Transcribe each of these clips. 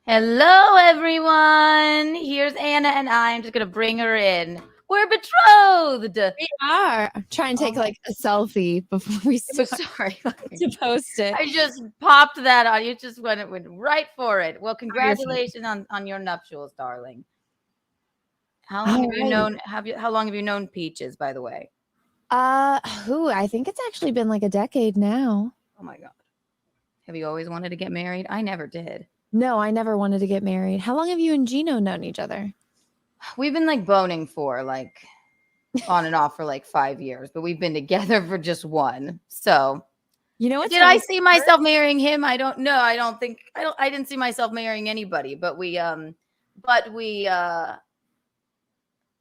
Hello, everyone. Here's Anna and I'm just going to bring her in. We're betrothed. We are. I'm trying to take like a selfie before we start Sorry. to post it. I just popped that on. You just went right for it. Well, congratulations on your nuptials, darling. How long have you known? How long have you known Peaches, by the way? I think it's actually been like a decade now. Oh my God. Have you always wanted to get married? I never did. No, I never wanted to get married. How long have you and Gino known each other? We've been like boning for like on and off for like 5 years, but we've been together for just one. So, you know what? Did I see myself marrying him? I don't know. I didn't see myself marrying anybody, but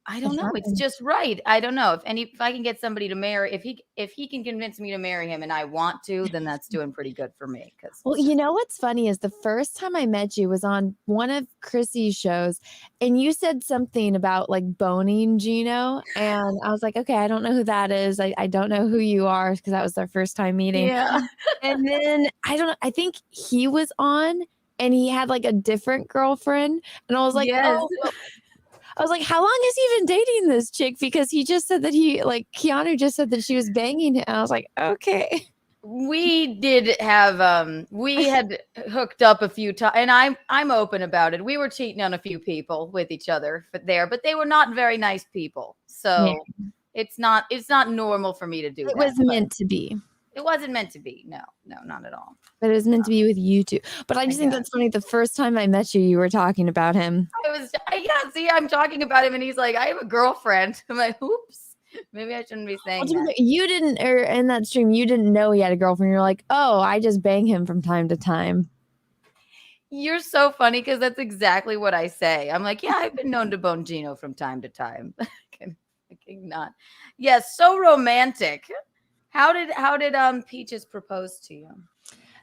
I don't know. It's just right. I don't know if I can get somebody to marry, if he can convince me to marry him and I want to, then that's doing pretty good for me. Well, you know what's funny is the first time I met you was on one of Chrissy's shows, and you said something about like boning Gino, and I was like, okay, I don't know who that is. I don't know who you are because that was our first time meeting. Yeah. And then I think he was on and he had like a different girlfriend, and I was like, yes. I was like, how long has he been dating this chick? Because he just said that Keanu just said that she was banging him. And I was like, okay. We had hooked up a few times, and I'm open about it. We were cheating on a few people with each other but they were not very nice people. So it's not normal for me to do that. It was meant to be. It wasn't meant to be. No, not at all. But it was meant to be with you two. But I just think that's funny. The first time I met you, you were talking about him. I'm talking about him, and he's like, I have a girlfriend. I'm like, oops, maybe I shouldn't be saying that. You didn't, or in that stream, you didn't know he had a girlfriend. You're like, oh, I just bang him from time to time. You're so funny because that's exactly what I say. I'm like, yeah, I've been known to bone Gino from time to time. I cannot. Yes, so romantic. How did Peaches propose to you?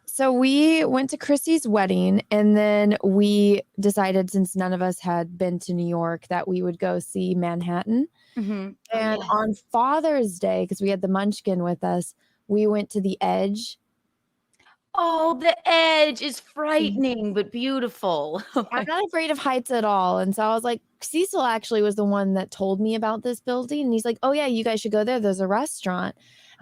So we went to Chrissy's wedding, and then we decided, since none of us had been to New York, that we would go see Manhattan. Mm-hmm. And on Father's Day, because we had the Munchkin with us, we went to the Edge. Oh, the Edge is frightening but beautiful. I'm not afraid of heights at all. And so I was like, Cecil actually was the one that told me about this building. And he's like, oh yeah, you guys should go there. There's a restaurant.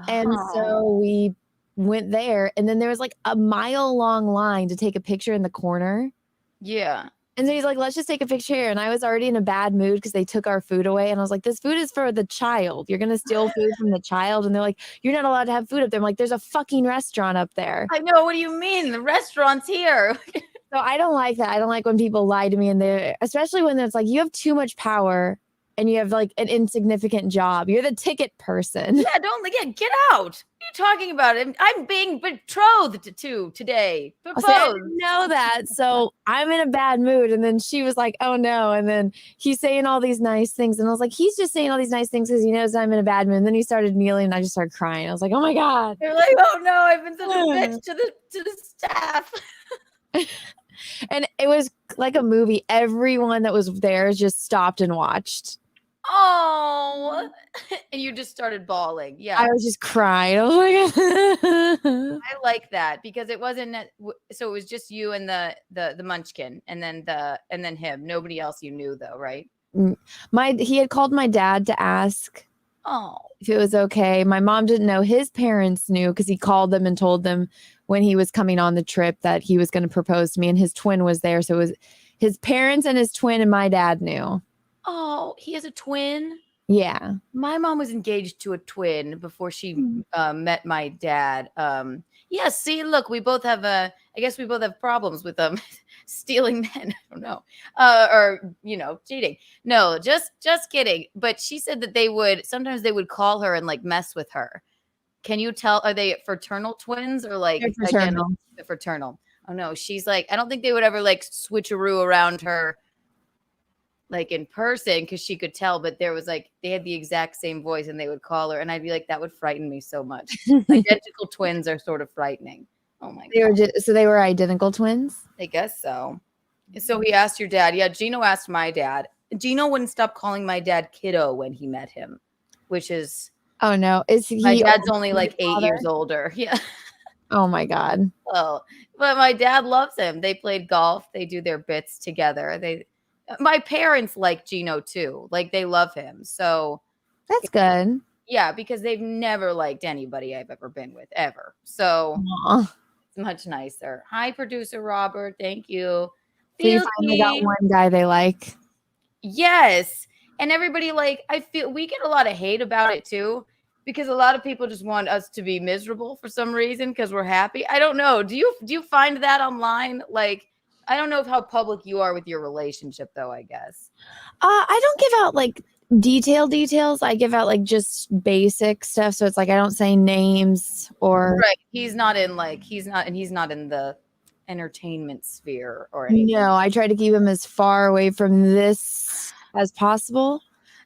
And so we went there, and then there was like a mile-long line to take a picture in the corner. Yeah. And then he's like, let's just take a picture here. And I was already in a bad mood because they took our food away. And I was like, this food is for the child. You're going to steal food from the child. And they're like, you're not allowed to have food up there. I'm like, there's a fucking restaurant up there. I know. What do you mean? The restaurant's here. So I don't like that. I don't like when people lie to me, and especially when it's like, you have too much power and you have like an insignificant job. You're the ticket person. Yeah, get out. What are you talking about? I'm being betrothed to today. Proposed. I didn't know that. So I'm in a bad mood. And then she was like, oh no. And then he's saying all these nice things. And I was like, he's just saying all these nice things because he knows I'm in a bad mood. And then he started kneeling, and I just started crying. I was like, oh my God. You're like, oh no, I've been such a bitch to the staff. And it was like a movie. Everyone that was there just stopped and watched. Oh, and you just started bawling. Yeah, I was just crying. Oh my God. I like that because it wasn't. So it was just you and the Munchkin, and then him. Nobody else you knew though, right? He had called my dad to ask if it was okay. My mom didn't know. His parents knew because he called them and told them when he was coming on the trip that he was going to propose to me, and his twin was there. So it was his parents and his twin, and my dad knew. Oh, he has a twin? Yeah. My mom was engaged to a twin before she met my dad. Yeah, see, look, I guess we both have problems with stealing men. I don't know. Or, cheating. No, just kidding. But she said that sometimes they would call her and like mess with her. Can you tell, are they fraternal twins or like fraternal? Again, fraternal. Oh no, she's like, I don't think they would ever like switcheroo around her like in person because she could tell, but there was like, they had the exact same voice and they would call her and I'd be like, that would frighten me so much. Identical twins are sort of frightening. Oh my God. So they were identical twins? I guess so. So he asked your dad. Yeah, Gino asked my dad. Gino wouldn't stop calling my dad kiddo when he met him, which is... Oh no. My dad's only like 8 years older. Yeah. Oh my God. Oh, But my dad loves him. They played golf. They do their bits together. My parents like Gino too. Like they love him. So that's good. Yeah, because they've never liked anybody I've ever been with ever. So it's much nicer. Hi, producer Robert. Thank you. So you finally got one guy they like. Yes. And everybody, like, I feel we get a lot of hate about it too, because a lot of people just want us to be miserable for some reason because we're happy. I don't know. Do you find that online? Like, I don't know how public you are with your relationship though, I guess. I don't give out like details. I give out like just basic stuff. So it's like I don't say names or right. He's not in the entertainment sphere or anything. No, I try to keep him as far away from this as possible.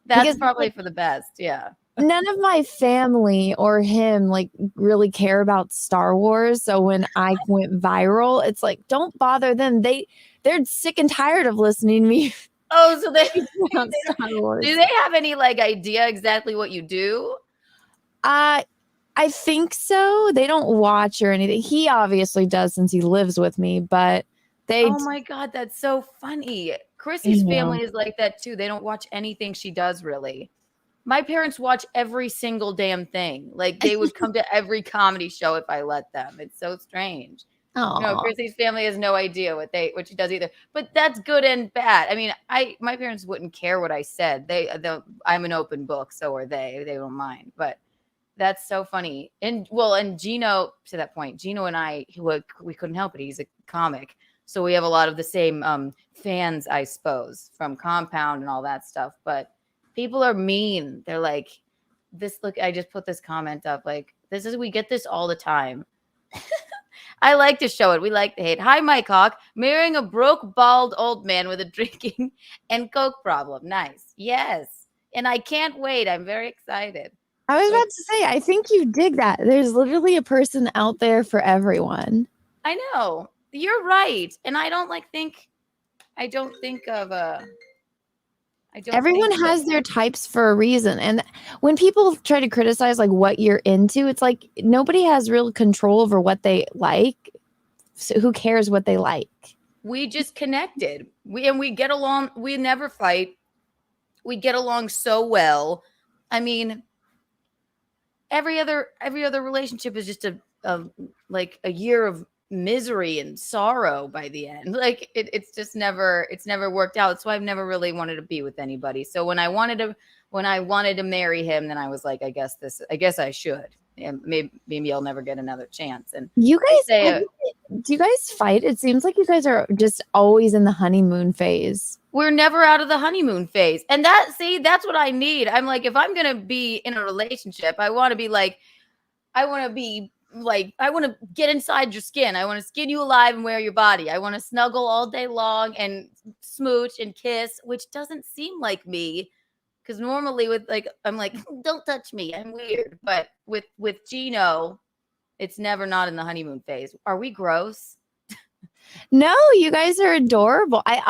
That's probably for the best. Yeah. None of my family or him like really care about Star Wars. So when I went viral, it's like, don't bother them. They're sick and tired of listening to me. Oh, so do they have any like idea exactly what you do? I think so. They don't watch or anything. He obviously does since he lives with me, but oh my God, that's so funny. Chrissy's family is like that too. They don't watch anything she does really. My parents watch every single damn thing. Like they would come to every comedy show if I let them. It's so strange. No, Chrissy's family has no idea what she does either. But that's good and bad. I mean, my parents wouldn't care what I said. I'm an open book, so are they. They don't mind. But that's so funny. And Gino, to that point, Gino and I, we couldn't help it. He's a comic. So we have a lot of the same fans, I suppose, from Compound and all that stuff. But people are mean. They're like, I just put this comment up. Like, we get this all the time. I like to show it. We like to hate. Hi, Mike Hawk. Marrying a broke, bald old man with a drinking and coke problem. Nice. Yes. And I can't wait. I'm very excited. I was about to say, I think you dig that. There's literally a person out there for everyone. I know. You're right. And I don't think everyone has their types for a reason. And when people try to criticize like what you're into, it's like nobody has real control over what they like. So who cares what they like? We just connected. We get along. We never fight. We get along so well. I mean, every other relationship is just a year of misery and sorrow by the end. Like it's never worked out. That's why I've never really wanted to be with anybody. So when I wanted to marry him, then I was like, I guess I should. And maybe I'll never get another chance. And you guys do you guys fight? It seems like you guys are just always in the honeymoon phase. We're never out of the honeymoon phase. And that's what I need. I'm like, if I'm going to be in a relationship, I want to get inside your skin. I want to skin you alive and wear your body. I want to snuggle all day long and smooch and kiss, which doesn't seem like me. Because normally I'm like, don't touch me. I'm weird. But with Gino, it's never not in the honeymoon phase. Are we gross? No, you guys are adorable. I've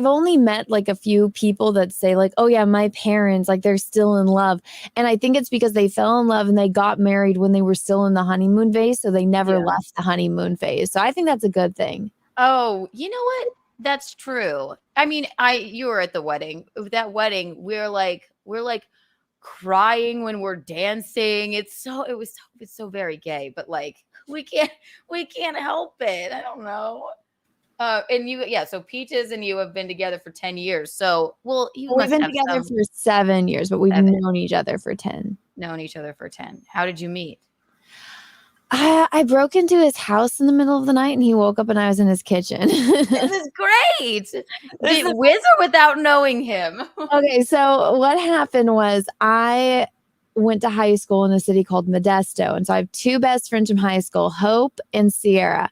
only met like a few people that say like, oh yeah, my parents, like they're still in love. And I think it's because they fell in love and they got married when they were still in the honeymoon phase. So they never left the honeymoon phase. So I think that's a good thing. Oh, you know what? That's true. I mean, you were at the wedding. That wedding, we're like crying when we're dancing. It's so very gay, but like we can't help it. I don't know. So Peaches and you have been together for 10 years. So, we've been together for 7 years, but we've known each other for 10. Known each other for 10. How did you meet? I broke into his house in the middle of the night and he woke up and I was in his kitchen. This is great. With or without knowing him? Okay, so what happened was I went to high school in a city called Modesto. And so I have two best friends from high school, Hope and Sierra.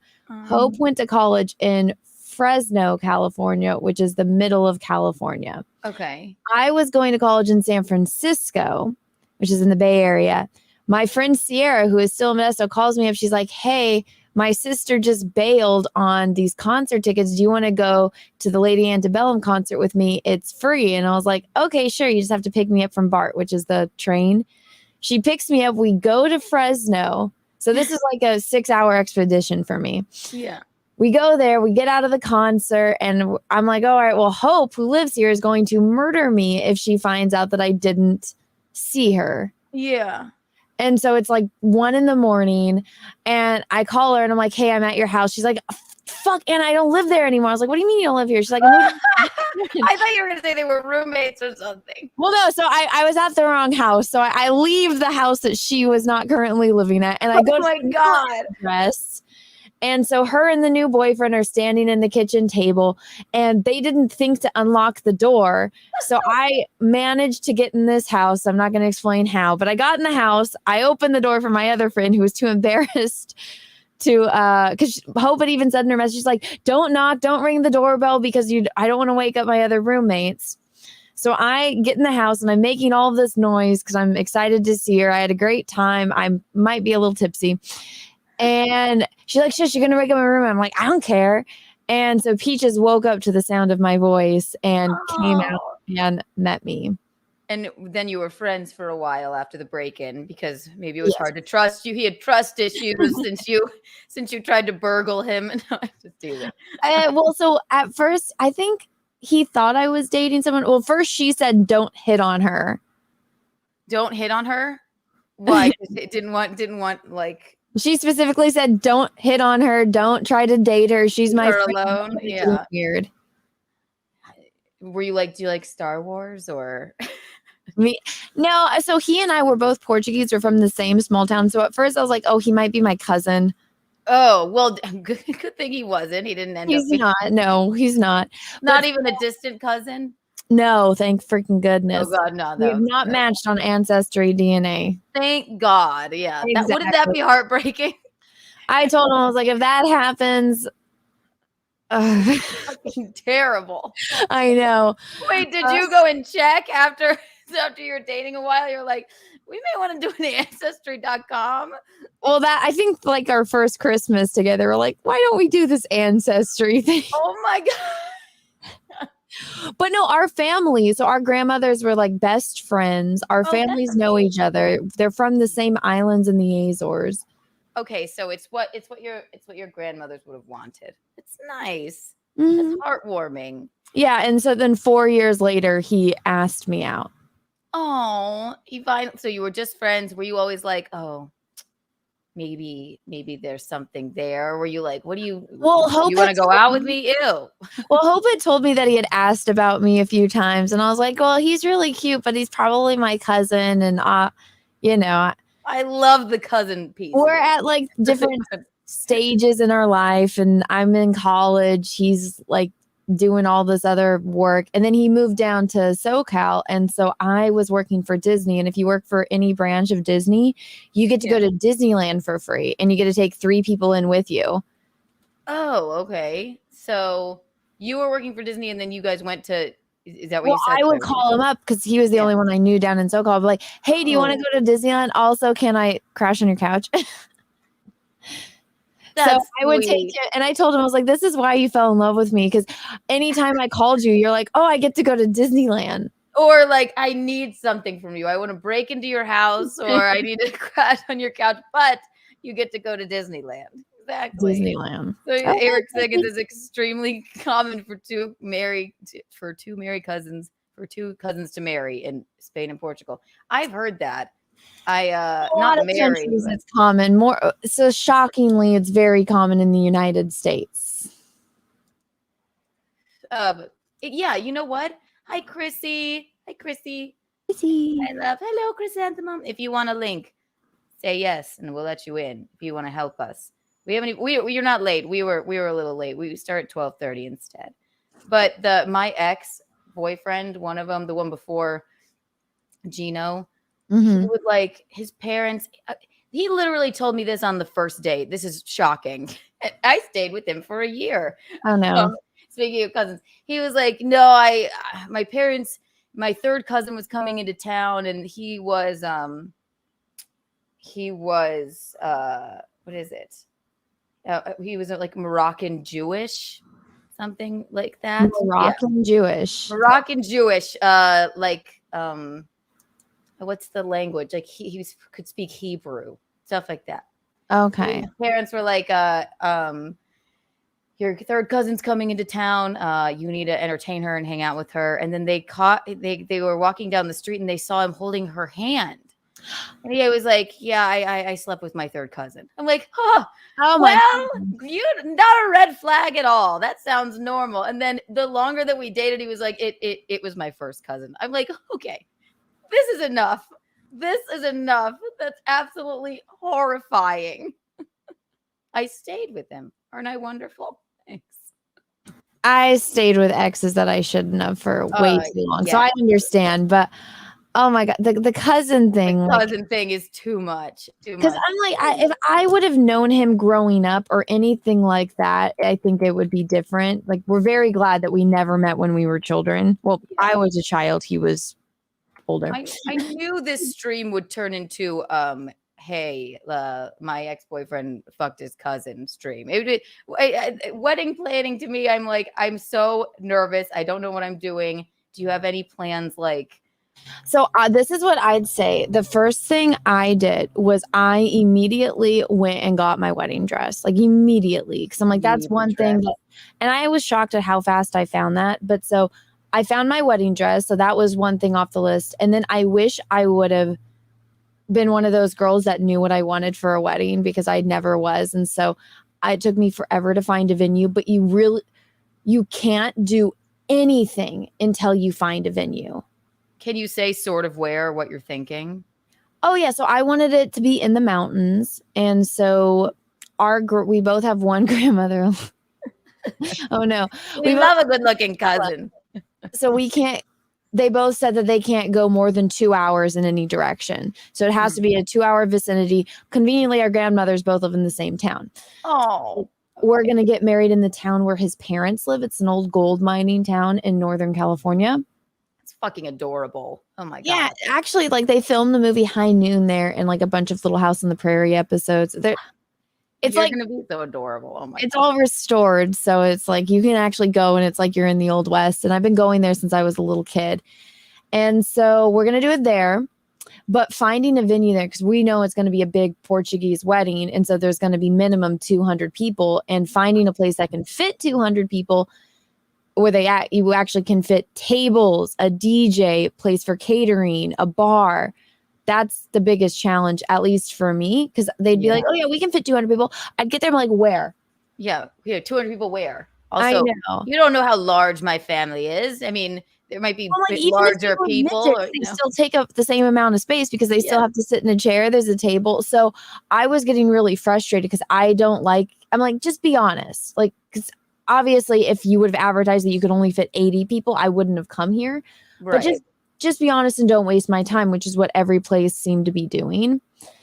Hope went to college in Fresno, California, which is the middle of California. Okay. I was going to college in San Francisco, which is in the Bay Area. My friend Sierra, who is still in Modesto, calls me up. She's like, hey, my sister just bailed on these concert tickets. Do you want to go to the Lady Antebellum concert with me? It's free. And I was like, okay, sure. You just have to pick me up from BART, which is the train. She picks me up. We go to Fresno. So this is like a 6-hour expedition for me. Yeah. We go there, we get out of the concert, and I'm like, all right, well, Hope, who lives here, is going to murder me if she finds out that I didn't see her. Yeah. And so it's like 1 a.m. and I call her and I'm like, hey, I'm at your house. She's like, fuck, Anna, I don't live there anymore. I was like, what do you mean you don't live here? She's like, I thought you were going to say they were roommates or something. Well, no, so I was at the wrong house. So I leave the house that she was not currently living at. And I go to the God. address. And so her and the new boyfriend are standing in the kitchen table and they didn't think to unlock the door. So I managed to get in this house. I'm not going to explain how, but I got in the house. I opened the door for my other friend who was too embarrassed to, because Hope had even said in her message, she's like, don't knock, don't ring the doorbell because I don't want to wake up my other roommates. So I get in the house and I'm making all this noise because I'm excited to see her. I had a great time. I might be a little tipsy. And she's like, shush, you're going to wake up my room. I'm like, I don't care. And so Peaches woke up to the sound of my voice and came out and met me. And then you were friends for a while after the break-in because maybe it was hard to trust you. He had trust issues since you tried to burgle him. No, I just do that. Well, so at first, I think he thought I was dating someone. Well, first she said, don't hit on her. Don't hit on her? Why? It didn't want like... She specifically said, don't hit on her. Don't try to date her. She's my friend. Alone. Yeah. Weird. Were you like, do you like Star Wars or? No. So he and I were both Portuguese. We're from the same small town. So at first I was like, oh, he might be my cousin. Oh, well, good thing he wasn't. He didn't end up. He's not. No, he's not. Not even a distant cousin? No, thank freaking goodness. Oh, God, no. We have not matched on Ancestry DNA. Thank God. Yeah. Exactly. Wouldn't that be heartbreaking? I told him, I was like, if that happens. Fucking terrible. I know. Wait, did you go and check after you're dating a while? You're like, we may want to do an ancestry.com. Well, that I think like our first Christmas together, we're like, why don't we do this ancestry thing? Oh my God. But no, our families, so our grandmothers were like best friends. Our families know each other. They're from the same islands in the Azores. Okay, so it's what your grandmothers would have wanted. It's nice. Mm-hmm. It's heartwarming. Yeah, and so then 4 years later, he asked me out. Oh, so you were just friends. Were you always like, oh, maybe there's something there? Or were you like, what do you? Well, Hope, you want to go out with me? Ew. Well, Hope had told me that he had asked about me a few times, and I was like, well, he's really cute, but he's probably my cousin, and I love the cousin piece. We're at like different stages in our life, and I'm in college. He's like doing all this other work, and then he moved down to SoCal, and so I was working for Disney. And if you work for any branch of Disney, you get to go to Disneyland for free, and you get to take 3 people in with you. Oh, okay. So you were working for Disney, and then you guys went to. Is that what you said? I would call him up because he was the only one I knew down in SoCal. I'd be like, hey, do you want to go to Disneyland? Also, can I crash on your couch? So I would take it, and I told him, I was like, this is why you fell in love with me, because anytime I called you, you're like, oh, I get to go to Disneyland. Or like, I need something from you. I want to break into your house, or I need to crash on your couch, but you get to go to Disneyland. Exactly. Disneyland. So Eric said this is extremely common for two married cousins, for 2 cousins to marry in Spain and Portugal. I've heard that. Not married. It's common. More so shockingly, it's very common in the United States. Yeah, you know what? Hi, Chrissy. Hi, Chrissy. Hello, Chrysanthemum. If you want a link, say yes, and we'll let you in. If you want to help us, you're not late. We were a little late. We start at 12:30 instead. But my ex-boyfriend, one of them, the one before Gino. Mm-hmm. He would like his parents. He literally told me this on the first date. This is shocking. I stayed with him for a year. Oh no. Speaking of cousins, he was like, no, my parents, my third cousin was coming into town, and he was what is it? He was like Moroccan Jewish, something like that. Moroccan Jewish. What's the language? Like he could speak Hebrew, stuff like that. Okay. His parents were like, your third cousin's coming into town. You need to entertain her and hang out with her. And then they were walking down the street and they saw him holding her hand. And he was like, yeah, I slept with my third cousin. I'm like, oh well, you not a red flag at all. That sounds normal. And then the longer that we dated, he was like, it was my first cousin. I'm like, okay, this is enough. This is enough. That's absolutely horrifying. I stayed with him. Aren't I wonderful? Thanks. I stayed with exes that I shouldn't have for way too long. Yeah. So I understand, but oh my God, the cousin thing. The cousin thing is too much. Because I'm like, if I would have known him growing up or anything like that, I think it would be different. Like, we're very glad that we never met when we were children. Well, yeah. I was a child. He was older. I knew this stream would turn into hey, my ex-boyfriend fucked his cousin stream. Wedding planning to me, I'm like, I'm so nervous. I don't know what I'm doing. Do you have any plans? So this is what I'd say. The first thing I did was I immediately went and got my wedding dress, like immediately. Because I'm like, that's one thing. And I was shocked at how fast I found that. But so I found my wedding dress. So that was one thing off the list. And then I wish I would have been one of those girls that knew what I wanted for a wedding, because I never was. And so it took me forever to find a venue. But you can't do anything until you find a venue. Can you say sort of where, what you're thinking? Oh, yeah. So I wanted it to be in the mountains. And so we both have one grandmother. Oh, no. We love a good looking cousin. So they both said that they can't go more than 2 hours in any direction. So it has to be a 2-hour vicinity. Conveniently, our grandmothers both live in the same town. Oh. We're going to get married in the town where his parents live. It's an old gold mining town in Northern California. Fucking adorable. Oh my God. Yeah, actually, like, they filmed the movie High Noon there and like a bunch of Little House on the Prairie episodes. It's You're like gonna be so adorable. Oh my It's God. All restored, so it's like you can actually go and it's like you're in the Old West. And I've been going there since I was a little kid. And so we're gonna do it there, but finding a venue there, because we know it's going to be a big Portuguese wedding, and so there's going to be minimum 200 people, and finding a place that can fit 200 people, where you actually can fit tables, a DJ, place for catering, a bar. That's the biggest challenge, at least for me, because they'd be like, oh yeah, we can fit 200 people. I'd get there, I'm like, where? Yeah, 200 people where? Also, I know. You don't know how large my family is. I mean, there might be larger people. They still take up the same amount of space because they still have to sit in a chair. There's a table. So I was getting really frustrated because I'm like, just be honest. Like, because obviously, if you would have advertised that you could only fit 80 people, I wouldn't have come here. Right. But just be honest and don't waste my time, which is what every place seemed to be doing.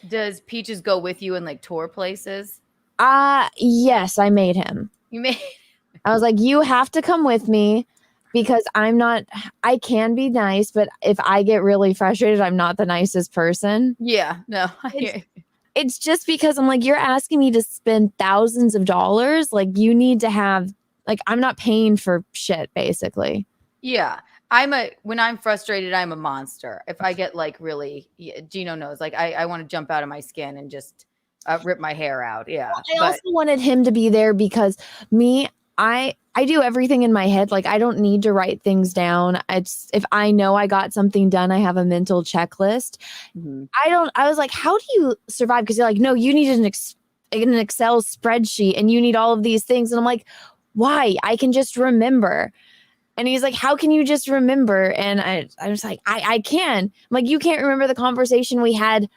Does Peaches go with you and like tour places? Yes, I made him. I was like, you have to come with me because I can be nice, but if I get really frustrated, I'm not the nicest person. Yeah, no. It's just because I'm like, you're asking me to spend thousands of dollars. Like, you need to have, like, I'm not paying for shit, basically. Yeah. When I'm frustrated, I'm a monster. If I get like really, Gino knows, like I want to jump out of my skin and just rip my hair out. Yeah. Well, I also wanted him to be there because I do everything in my head. Like, I don't need to write things down. If I know I got something done, I have a mental checklist. Mm-hmm. I was like, how do you survive? Because you're like, no, you need an Excel spreadsheet and you need all of these things. And I'm like, why? I can just remember. And he's like, how can you just remember? And I was like, I can. I'm like, you can't remember the conversation we had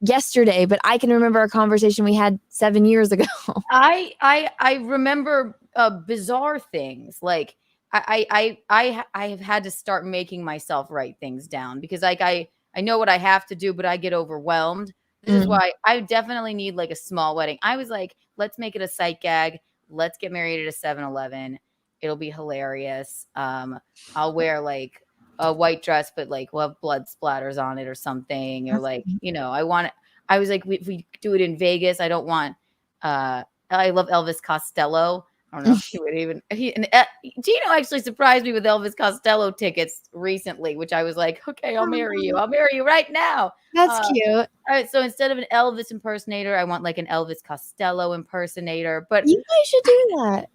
yesterday, but I can remember a conversation we had 7 years ago. I remember bizarre things. Like I have had to start making myself write things down because like I know what I have to do, but I get overwhelmed. This is why I definitely need like a small wedding. I was like, let's make it a sight gag. Let's get married at a 7-Eleven. It'll be hilarious. I'll wear like a white dress, but like we'll have blood splatters on it or something. Or like, I was like, if we do it in Vegas, I don't want, I love Elvis Costello. I don't know if he would even. Gino actually surprised me with Elvis Costello tickets recently, which I was like, okay, I'll marry you. I'll marry you right now. That's cute. All right, so instead of an Elvis impersonator, I want like an Elvis Costello impersonator. But you guys should do that.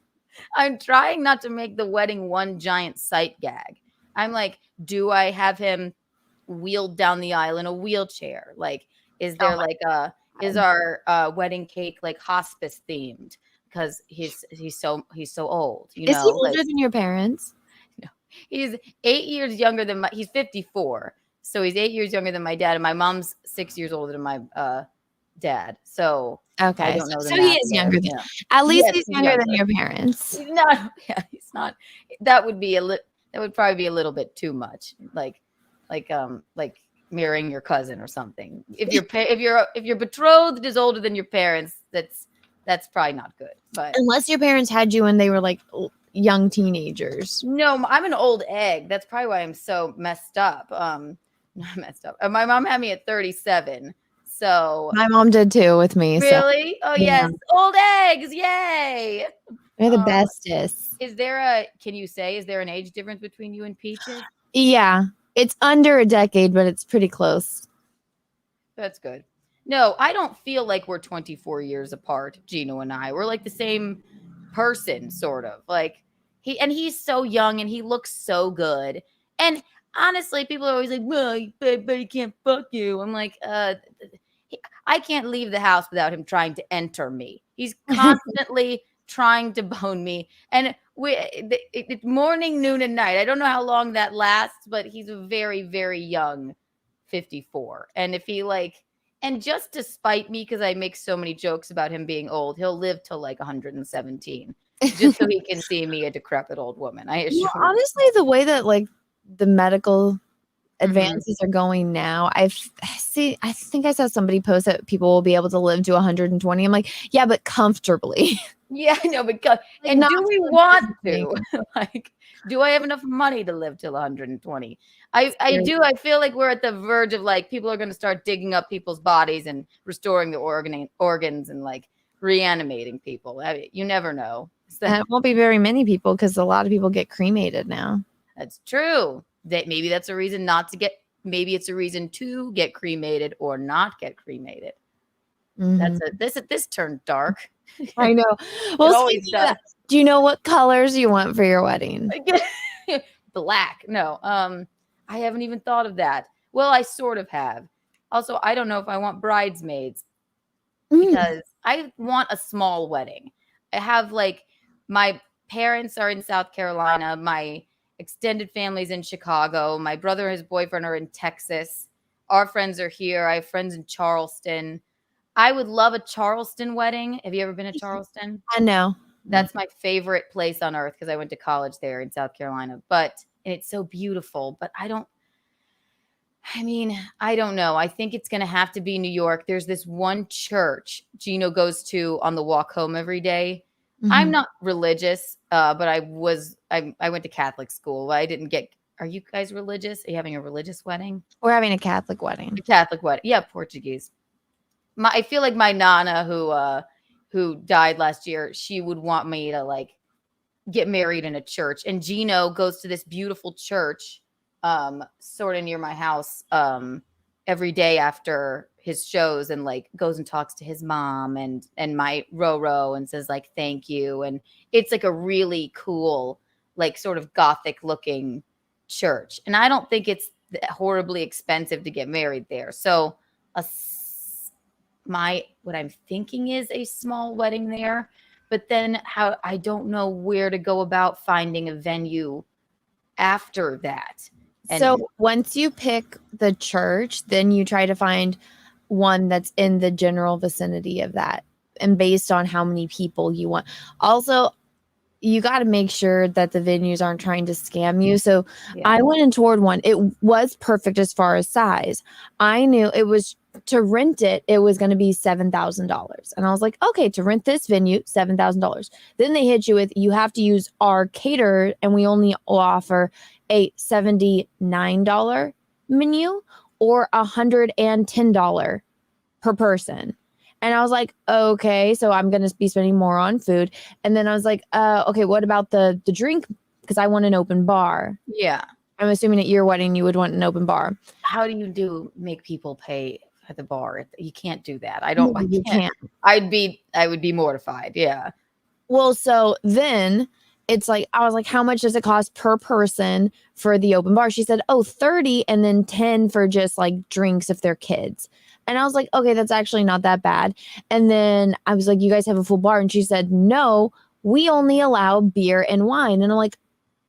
I'm trying not to make the wedding one giant sight gag. I'm like, do I have him wheeled down the aisle in a wheelchair? Like, is there is our wedding cake like hospice themed? Because he's so old. You Is know, he older than your parents? No, he's 8 years younger than he's 54, so he's 8 years younger than my dad, and my mom's 6 years older than my dad. So okay, I don't know. So he is younger than. At least he's younger than your parents. He's not. Yeah, he's not. That would be that would probably be a little bit too much. Like marrying your cousin or something. If your betrothed is older than your parents, that's probably not good. But unless your parents had you when they were like young teenagers. No, I'm an old egg. That's probably why I'm so messed up. Not messed up. My mom had me at 37. So my mom did too with me. Really? So, oh yes, old eggs! Yay! They're the bestest. Is there an age difference between you and Peaches? Yeah, it's under a decade, but it's pretty close. That's good. No, I don't feel like we're 24 years apart, Gino and I. We're like the same person, sort of. Like he's so young and he looks so good. And honestly, people are always like, well, but he can't fuck you. I'm like, I can't leave the house without him trying to enter me. He's constantly trying to bone me. And it's morning, noon, and night. I don't know how long that lasts, but he's a very, very young 54. And if he and just to spite me, because I make so many jokes about him being old, he'll live till like 117 just so he can see me, a decrepit old woman. I assure you. Honestly, the way that the medical advances are going now, I think I saw somebody post that people will be able to live to 120. I'm like, yeah, but comfortably. Yeah, I know, but and do we want to? Do I have enough money to live till 120? I do. I feel like we're at the verge of people are going to start digging up people's bodies and restoring the organs and reanimating people. You never know. It won't be very many people because a lot of people get cremated now. That's true. Maybe that's a reason not to get. Maybe it's a reason to get cremated or not get cremated. Mm-hmm. This turned dark. I know. Well, do you know what colors you want for your wedding? Black. No. I haven't even thought of that. Well, I sort of have. Also, I don't know if I want bridesmaids because I want a small wedding. I have my parents are in South Carolina. My extended family's in Chicago. My brother and his boyfriend are in Texas. Our friends are here. I have friends in Charleston. I would love a Charleston wedding. Have you ever been to Charleston? I know. That's my favorite place on earth because I went to college there in South Carolina. And it's so beautiful. But I don't know. I think it's going to have to be New York. There's this one church Gino goes to on the walk home every day. Mm-hmm. I'm not religious, but I went to Catholic school. I didn't get. Are you guys religious? Are you having a religious wedding? We're having a Catholic wedding. A Catholic wedding. Yeah, Portuguese. I feel like my Nana, who died last year, she would want me to get married in a church. And Gino goes to this beautiful church, sort of near my house, every day after his shows, and goes and talks to his mom and my Roro and says thank you. And it's a really cool, sort of gothic looking church. And I don't think it's horribly expensive to get married there. So what I'm thinking is a small wedding there, but then I don't know where to go about finding a venue after that. So once you pick the church, then you try to find one that's in the general vicinity of that, and based on how many people you want. Also, you got to make sure that the venues aren't trying to scam you. So I went in toward one. It was perfect as far as size. I knew it was to rent it. It was going to be $7,000. And I was like, okay, to rent this venue, $7,000. Then they hit you with, you have to use our caterer, and we only offer a $79 menu or $110 per person. And I was like, okay, so I'm going to be spending more on food. And then I was like, okay, what about the drink? Because I want an open bar. Yeah. I'm assuming at your wedding, you would want an open bar. How do you make people pay at the bar? You can't do that. You can't. I would be mortified. Yeah. Well, so then it's like, I was like, how much does it cost per person for the open bar? She said, oh, 30 and then 10 for just like drinks if they're kids. And I was like, okay, that's actually not that bad. And then I was like, you guys have a full bar? And she said, no, we only allow beer and wine. And I'm like,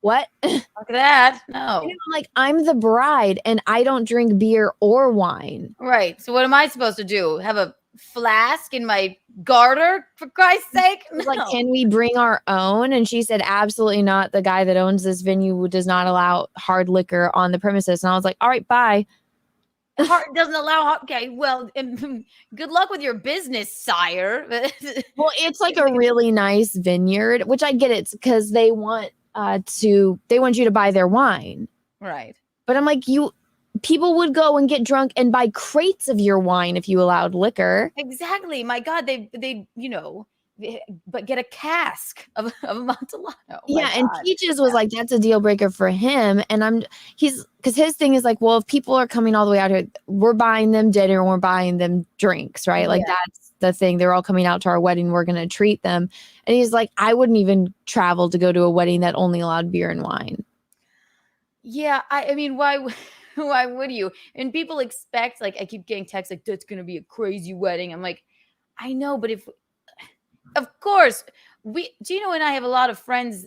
what? Look at that. No. And I'm like, I'm the bride and I don't drink beer or wine. Right. So what am I supposed to do? Have a flask in my garter, for Christ's sake? No. Like, can we bring our own? And she said, absolutely not. The guy that owns this venue does not allow hard liquor on the premises. And I was like, all right, bye. Heart doesn't allow. Okay, well, good luck with your business, sire. Well, it's like a really nice vineyard, which I get it because they want you to buy their wine, right? But I'm like, people would go and get drunk and buy crates of your wine if you allowed liquor. Exactly. My God, they but get a cask of Amontillado. Yeah, and Peaches was like, that's a deal breaker for him. And because his thing is like, well, if people are coming all the way out here, we're buying them dinner, we're buying them drinks, right? Like that's the thing. They're all coming out to our wedding, we're gonna treat them. And he's like, I wouldn't even travel to go to a wedding that only allowed beer and wine. Yeah, I mean, why would you? And people expect, like, I keep getting texts like, that's gonna be a crazy wedding. I'm like, I know, but of course, Gino and I have a lot of friends,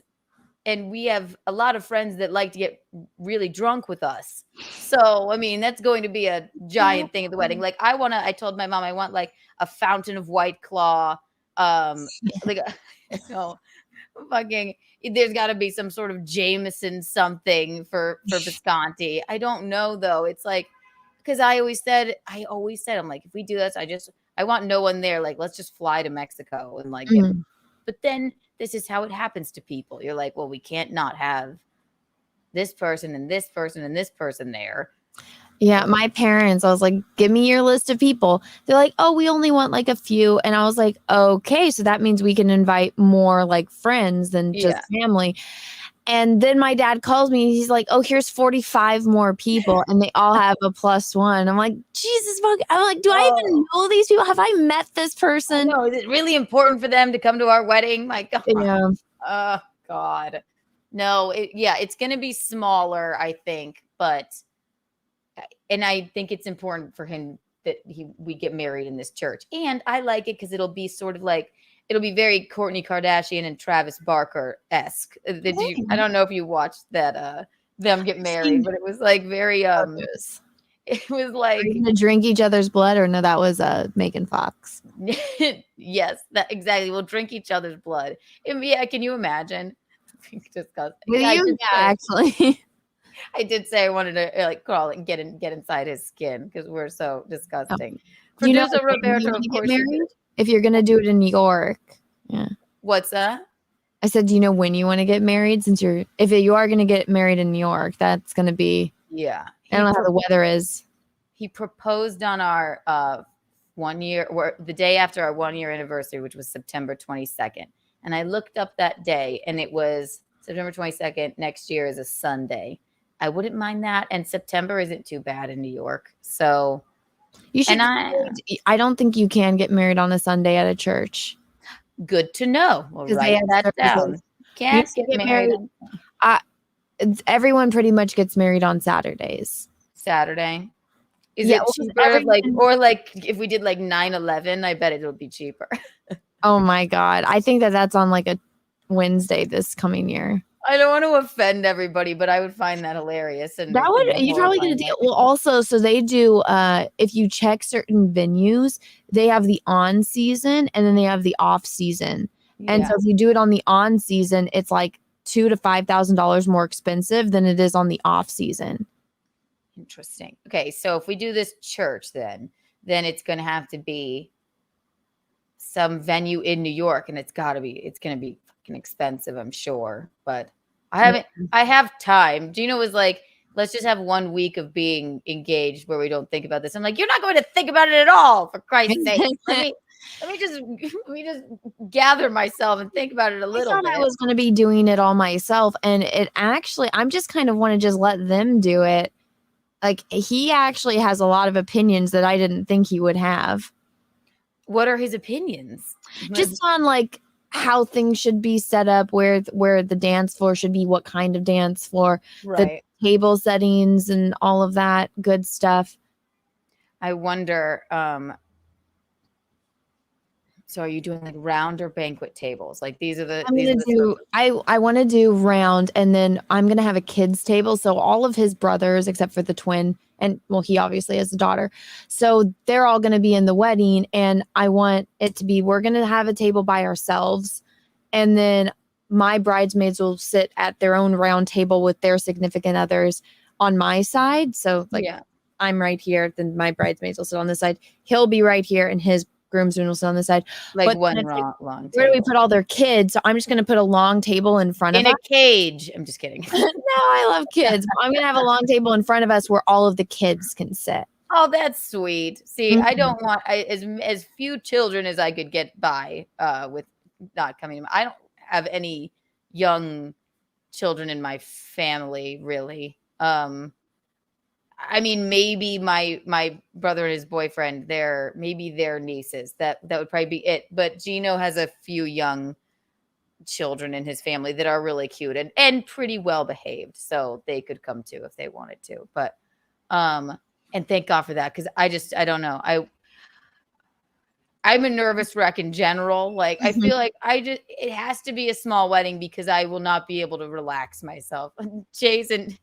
and we have a lot of friends that like to get really drunk with us. So, I mean, that's going to be a giant thing at the wedding. Like, I told my mom, I want like a fountain of White Claw, like, fucking, there's got to be some sort of Jameson something for Visconti. I don't know though. It's like, because I always said, I'm like, if we do this, I want no one there. Like, let's just fly to Mexico and like, but then this is how it happens to people. You're like, well, we can't not have this person and this person and this person there. Yeah, my parents, I was like, give me your list of people. They're like, oh, we only want like a few. And I was like, okay, so that means we can invite more like friends than just family. And then my dad calls me and he's like, oh, here's 45 more people and they all have a +1. I'm like, Jesus fuck. I'm like, do I even know these people? Have I met this person? No, is it really important for them to come to our wedding? My God. Yeah. Oh God. No, it's going to be smaller, I think, and I think it's important for him that we get married in this church. And I like it because it'll be sort of like, it'll be very Kourtney Kardashian and Travis Barker-esque. I don't know if you watched that, them get married, but it was like very, it was like. Are you gonna drink each other's blood, or no, that was Megan Fox. Yes, that exactly. We'll drink each other's blood. Yeah, can you imagine? Disgusting. Yeah, actually. I did say I wanted to like crawl and get inside his skin because we're so disgusting. Oh. You know, Roberto, of course, if you're gonna do it in New York. Yeah. What's that? I said, do you know when you want to get married? If you are gonna get married in New York, that's gonna be. Yeah. I don't know how the weather is. He proposed on our 1 year, or the day after our 1 year anniversary, which was September 22nd. And I looked up that day, and it was September 22nd. Next year is a Sunday. I wouldn't mind that. And September isn't too bad in New York. So you should. I don't think you can get married on a Sunday at a church. Good to know. We'll write that down. Can't get married. Everyone pretty much gets married on Saturdays. Saturday. Is it cheaper? Or like if we did like 9/11, I bet it'll be cheaper. Oh my God. I think that's on like a Wednesday this coming year. I don't want to offend everybody, but I would find that hilarious. And you'd probably get a deal. Well, also, so they do, if you check certain venues, they have the on season and then they have the off season. And so if you do it on the on season, it's like $2,000 to $5,000 more expensive than it is on the off season. Interesting. Okay. So if we do this church, then it's going to have to be some venue in New York, and it's going to be fucking expensive, I'm sure, but I have time. Gino was like, let's just have 1 week of being engaged where we don't think about this. I'm like, you're not going to think about it at all, for Christ's sake. let me just gather myself and think about it a little bit. I was going to be doing it all myself, and it actually, I'm just kind of want to just let them do it. Like, he actually has a lot of opinions that I didn't think he would have. What are his opinions? Just on like how things should be set up, where the dance floor should be, what kind of dance floor, right, the table settings, and all of that good stuff. I wonder. So are you doing like round or banquet tables? Like these are the. I want to do round, and then I'm gonna have a kids table. So all of his brothers, except for the twin, and well, he obviously has a daughter, so they're all gonna be in the wedding. And I want it to be, we're gonna have a table by ourselves, and then my bridesmaids will sit at their own round table with their significant others on my side. So like, I'm right here, then my bridesmaids will sit on this side. He'll be right here, and his groomsmen will sit on the side. Like, but one long table. Where do we put all their kids? So I'm just going to put a long table in front of us. In a cage. I'm just kidding. No, I love kids. I'm going to have a long table in front of us where all of the kids can sit. Oh, that's sweet. See, I don't want as few children as I could get by with not coming. I don't have any young children in my family, really. I mean, maybe my brother and his boyfriend, maybe their nieces. That would probably be it. But Gino has a few young children in his family that are really cute and pretty well behaved, so they could come too if they wanted to. But and thank God for that, because I don't know. I'm a nervous wreck in general. Like, I feel like it has to be a small wedding because I will not be able to relax myself. Chase in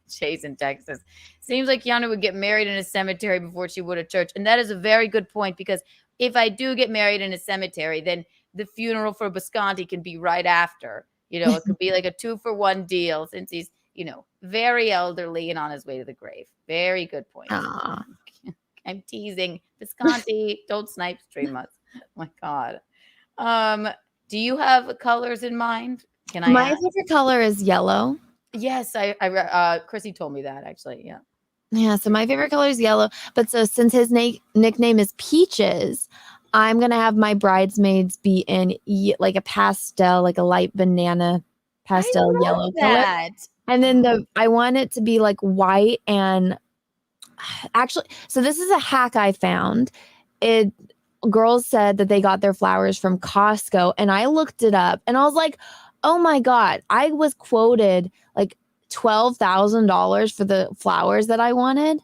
Texas. Seems like Keanu would get married in a cemetery before she would a church. And that is a very good point, because if I do get married in a cemetery, then the funeral for Bisconti can be right after. You know, it could be like a 2-for-1 deal, since he's, very elderly and on his way to the grave. Very good point. I'm teasing. Visconti, don't snipe stream us. Oh my God. Do you have colors in mind? My favorite color is yellow. Yes, Chrissy told me that, actually. Yeah. Yeah, so my favorite color is yellow. But so since his nickname is Peaches, I'm going to have my bridesmaids be in like a pastel, like a light banana pastel yellow color. And then I want it to be like white, and actually, so this is a hack I found. Girls said that they got their flowers from Costco, and I looked it up, and I was like, oh my God, I was quoted like $12,000 for the flowers that I wanted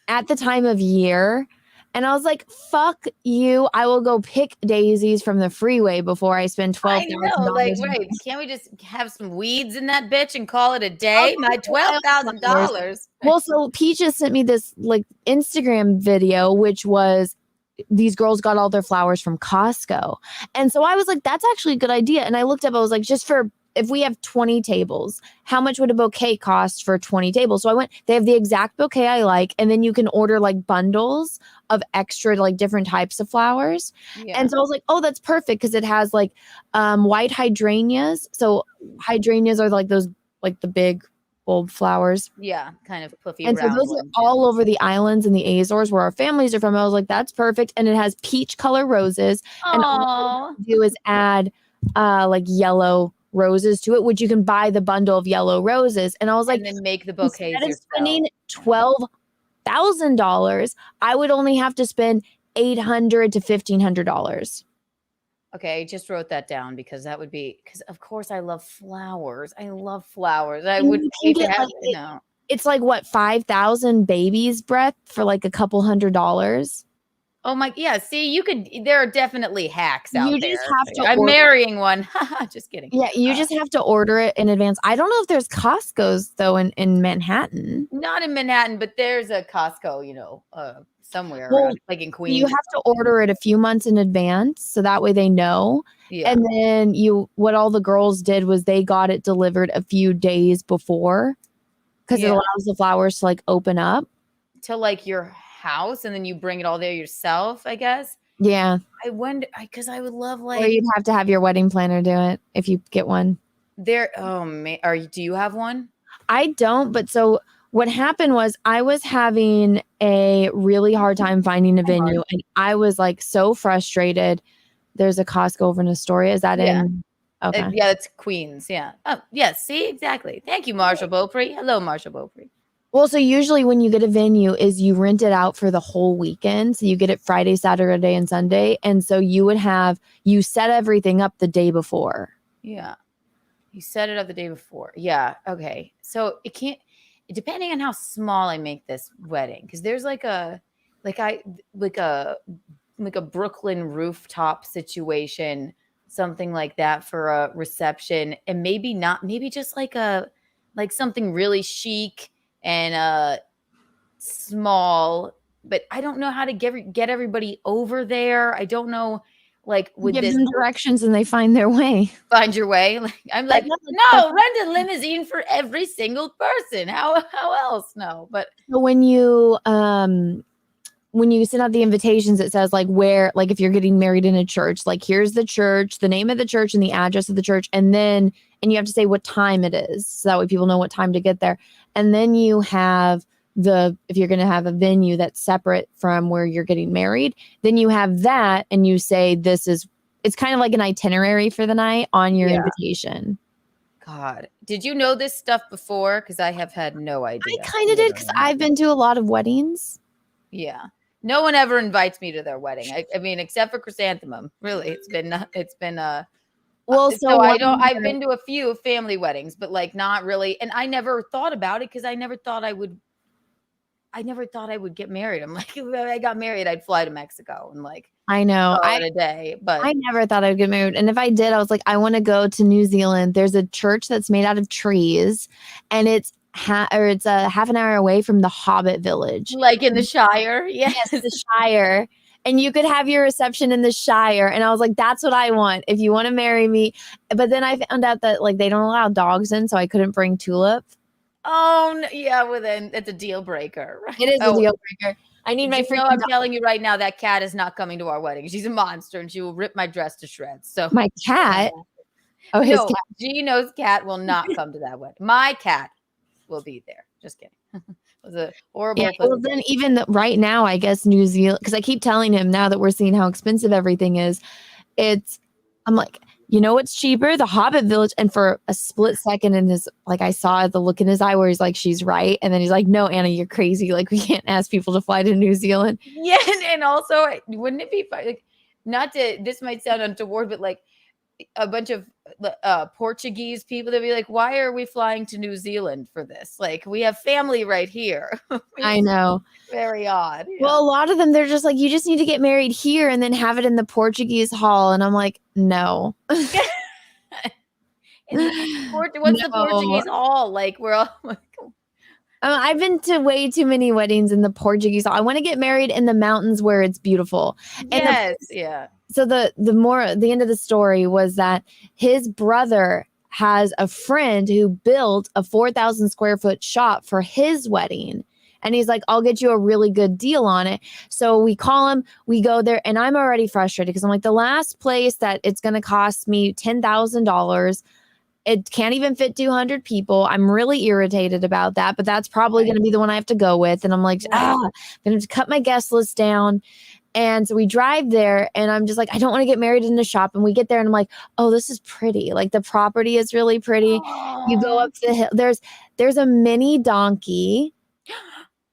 at the time of year. And I was like, fuck you. I will go pick daisies from the freeway before I spend $12,000. I know, like, right. Can't we just have some weeds in that bitch and call it a day? My $12,000. Well, so Peaches sent me this like Instagram video, which was these girls got all their flowers from Costco. And so I was like, that's actually a good idea. And I looked up, I was like, if we have 20 tables, how much would a bouquet cost for 20 tables? So I went, they have the exact bouquet I like. And then you can order like bundles of extra, like different types of flowers. Yeah. And so I was like, oh, that's perfect. Cause it has like white hydrangeas. So hydrangeas are like those, like the big bulb flowers. Yeah. Kind of puffy. And so those are all over the islands and the Azores where our families are from. I was like, that's perfect. And it has peach color roses. Aww. And all you do is add like yellow roses to it, which you can buy the bundle of yellow roses. And I was like, and then make the bouquets instead of spending $12,000, I would only have to spend $800 to $1,500. Okay, I just wrote that down because that would be, because of course I love flowers. I would hate to have, it's like what, 5,000 babies' breath for like a couple $100. Oh my, yeah. See, there are definitely hacks out there. You just have to I'm marrying one. Just kidding. Yeah, you just have to order it in advance. I don't know if there's Costco's though in Manhattan. Not in Manhattan, but there's a Costco, somewhere around, like in Queens. You have to order it a few months in advance, so that way they know. Yeah. And then what all the girls did was they got it delivered a few days before, because it allows the flowers to like open up to like your house, and then you bring it all there yourself, I guess. Yeah. I wonder, because I would love like. Or you'd have to have your wedding planner do it if you get one. Do you have one? I don't, but so what happened was I was having a really hard time finding a venue, and I was like so frustrated. There's a Costco over in Astoria. Is that in? Okay. Yeah, it's Queens. Yeah. Oh, yes. See, exactly. Thank you, Marshall Beaupre. Hello, Marshall Beaupre. Well, so usually when you get a venue is you rent it out for the whole weekend. So you get it Friday, Saturday, and Sunday. And so you set everything up the day before. Yeah. You set it up the day before. Yeah. Okay. So depending on how small I make this wedding, because there's like a Brooklyn rooftop situation, something like that for a reception, and maybe just like something really chic and small, but I don't know how to get everybody over there. I don't know, like, give them directions and they find their way. Find your way. I'm like, no, rent a limousine for every single person. How else? No, but when you send out the invitations, it says like where, like if you're getting married in a church, like here's the church, the name of the church and the address of the church. And you have to say what time it is. So that way people know what time to get there. And then you have if you're going to have a venue that's separate from where you're getting married, then you have that and you say, it's kind of like an itinerary for the night on your invitation. God, did you know this stuff before? Because I have had no idea. I kind of did because I've been to a lot of weddings. Yeah. No one ever invites me to their wedding. I mean, except for Chrysanthemum. Really, it's been well, so I've been to a few family weddings, but like not really. And I never thought about it because I never thought I would get married. I'm like, if I got married, I'd fly to Mexico and like, I know a day, but I never thought I'd get married. And if I did, I was like, I want to go to New Zealand. There's a church that's made out of trees and it's a half an hour away from the Hobbit village. Like in the Shire. Yes, the Shire. And you could have your reception in the Shire. And I was like, that's what I want if you want to marry me. But then I found out that like they don't allow dogs in, so I couldn't bring Tulip. Oh, no, yeah. Well, then it's a deal breaker. Right? It is a deal breaker. I need my freaking I'm telling you right now, that cat is not coming to our wedding. She's a monster and she will rip my dress to shreds. So my cat? Oh, his cat. Gino's cat will not come to that wedding. My cat will be there. Just kidding. It was a horrible. Yeah, well, then even right now, I guess New Zealand, because I keep telling him now that we're seeing how expensive everything is, I'm like, you know what's cheaper? The Hobbit village. And for a split second I saw the look in his eye where he's like, she's right. And then he's like, no, Anna, you're crazy. Like, we can't ask people to fly to New Zealand. Yeah. And also, wouldn't it be fun? Like, this might sound untoward, but like a bunch of Portuguese people that be like, why are we flying to New Zealand for this? Like, we have family right here. I know. Very odd. Yeah. Well, a lot of them, they're just like, you just need to get married here and then have it in the Portuguese hall. And I'm like, no. What's the Portuguese hall? Like, we're all like, I've been to way too many weddings in the Portuguese hall. I want to get married in the mountains where it's beautiful. And yeah. So the end of the story was that his brother has a friend who built a 4,000 square foot shop for his wedding. And he's like, I'll get you a really good deal on it. So we call him, we go there, and I'm already frustrated because I'm like, the last place that it's going to cost me $10,000. It can't even fit 200 people. I'm really irritated about that, but that's probably going to be the one I have to go with. And I'm like, I'm going to cut my guest list down. And so we drive there and I'm just like, I don't want to get married in the shop. And we get there and I'm like, oh, this is pretty. Like the property is really pretty. Aww. You go up the hill. There's a mini donkey.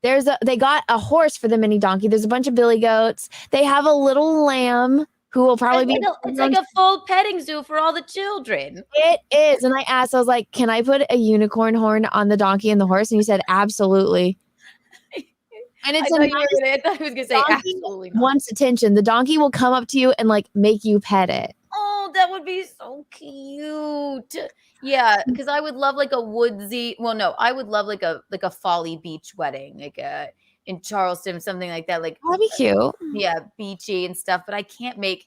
They got a horse for the mini donkey. There's a bunch of billy goats. They have a little lamb who will probably be. It's like a full petting zoo for all the children. It is. And I was like, can I put a unicorn horn on the donkey and the horse? And he said, absolutely. And it's I was going to say absolutely not. Wants attention. The donkey will come up to you and like make you pet it. Oh, that would be so cute. Yeah, because I would love like a woodsy. Well, no, I would love like a Folly Beach wedding, like in Charleston, something like that. Like that'd be cute. Yeah, beachy and stuff. But I can't make.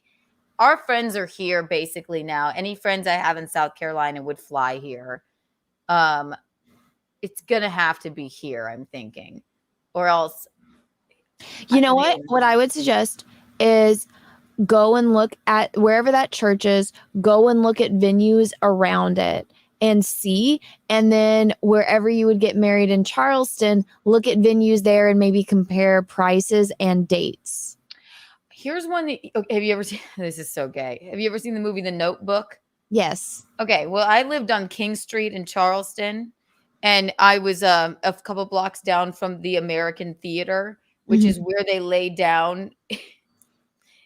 Our friends are here basically now. Any friends I have in South Carolina would fly here. It's gonna have to be here, I'm thinking, or else. You know what? What I would suggest is go and look at wherever that church is. Go and look at venues around it and see. And then wherever you would get married in Charleston, look at venues there and maybe compare prices and dates. Here's one that, have you ever seen, this is so gay. Have you ever seen the movie The Notebook? Yes. Okay, well, I lived on King Street in Charleston, and I was a couple blocks down from the American Theater, which is where they lay down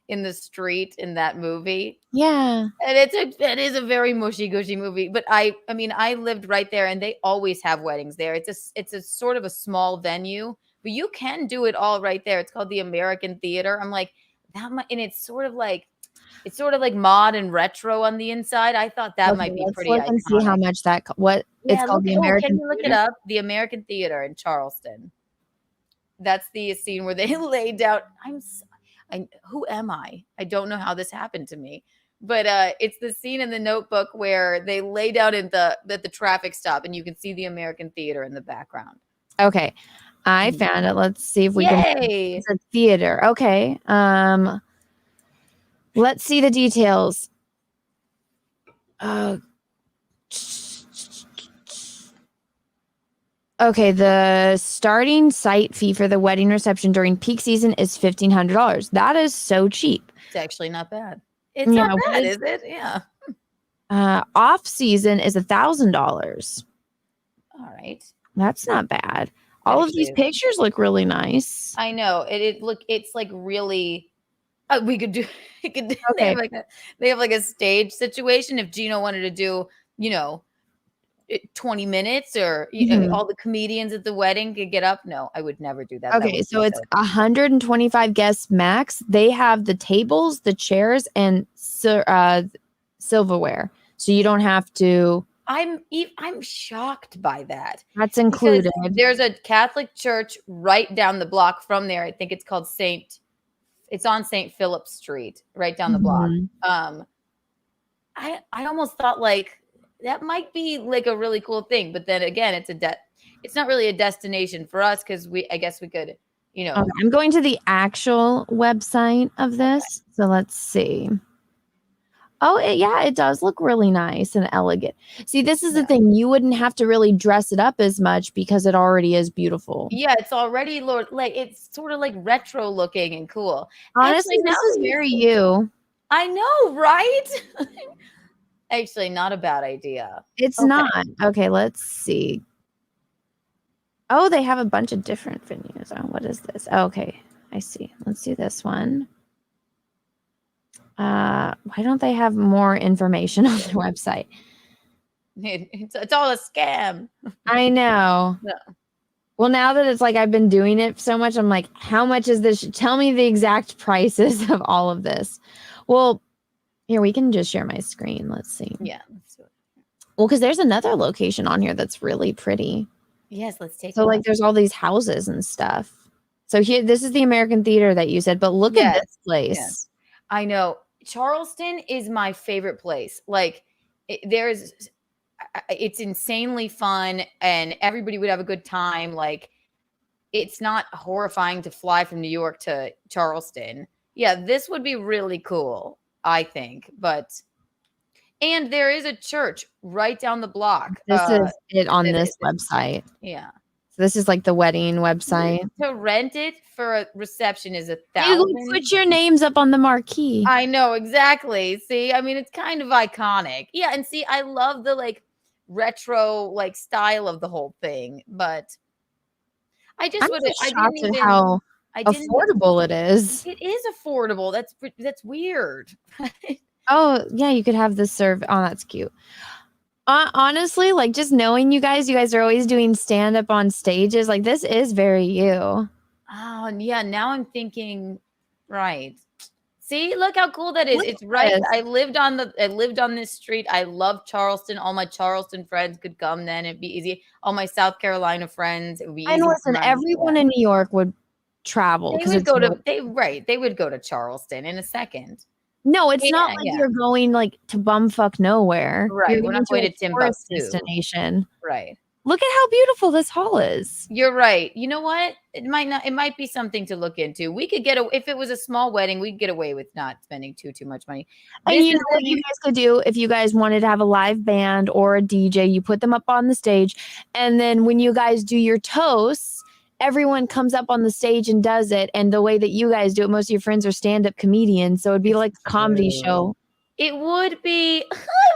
in the street in that movie. Yeah. And it is a very mushy-gushy movie. But I mean, I lived right there, and they always have weddings there. It's a sort of a small venue, but you can do it all right there. It's called the American Theater. I'm like, that might, and it's sort of like mod and retro on the inside. I thought that might be pretty iconic. And see how much that it's called the American. Can you look it up? The American Theater in Charleston. That's the scene where they lay down. Who am I? I don't know how this happened to me. But it's the scene in The Notebook where they lay down at the traffic stop, and you can see the American Theater in the background. Okay. I found it. Let's see if we can. It's a theater. Okay. Let's see the details. Okay, the starting site fee for the wedding reception during peak season is $1,500. That is so cheap. It's actually not bad. It's not bad, is it? Yeah. Off season is $1,000. All right. That's not bad. All of these pictures look really nice. I know. It's like really. We could do. Okay. They have like a stage situation. If Gino wanted to do, 20 minutes, or all the comedians at the wedding could get up. No, I would never do that. Okay, so it's 125 guests max. They have the tables, the chairs, and silverware, so you don't have to. I'm shocked by that. That's included. There's a Catholic church right down the block from there. I think it's called It's on St. Philip Street, right down the block. I almost thought like that might be like a really cool thing, but then again, it's not really a destination for us because I guess we could, Okay, I'm going to the actual website of this, so let's see. Oh, it does look really nice and elegant. See, this is the thing. You wouldn't have to really dress it up as much because it already is beautiful. Yeah, it's already it's sort of like retro looking and cool. Honestly, this is very you. I know, right? Actually, not a bad idea. It's not. Okay, let's see. Oh, they have a bunch of different venues. Oh, what is this? Oh, okay, I see. Let's do this one. Why don't they have more information on their website? It's all a scam. I know. No. Well, now that it's like I've been doing it so much, I'm like, how much is this? Tell me the exact prices of all of this. Well, here, we can just share my screen. Let's see. Yeah. Let's do it. Well, because there's another location on here that's really pretty. Yes, let's take So, like, there's all these houses and stuff. So here, this is the American Theater that you said, but look at this place. Yes. I know. Charleston is my favorite place. Like, it's insanely fun, and everybody would have a good time. Like, it's not horrifying to fly from New York to Charleston. Yeah, this would be really cool, I think. And there is a church right down the block. This is it on this website. Yeah. So this is like the wedding website. To rent it for a reception is $1,000. Put your names up on the marquee. I know, exactly. See, I mean, it's kind of iconic. Yeah, and see, I love the like retro like style of the whole thing, but I just would shocked at how affordable it is. It is affordable. That's weird. Oh, yeah, you could have this serve. Oh, that's cute. Honestly, like just knowing you guys are always doing stand up on stages. Like this is very you. Oh, yeah. Now I'm thinking, right. See, look how cool that is. It's right. I lived on this street. I love Charleston. All my Charleston friends could come then. It'd be easy. All my South Carolina friends. It would be easy. And listen, everyone in New York would travel. They would go to Charleston in a second. No, it's not like you're going like to bumfuck nowhere. Right. We're not going to Timbuktu destination. Right. Look at how beautiful this hall is. You're right. You know what? It might be something to look into. We could if it was a small wedding, we'd get away with not spending too much money. And you know what you guys could do if you guys wanted to have a live band or a DJ, you put them up on the stage. And then when you guys do your toasts, everyone comes up on the stage and does it. And the way that you guys do it, most of your friends are stand-up comedians. So it'd be like a comedy show. It would be.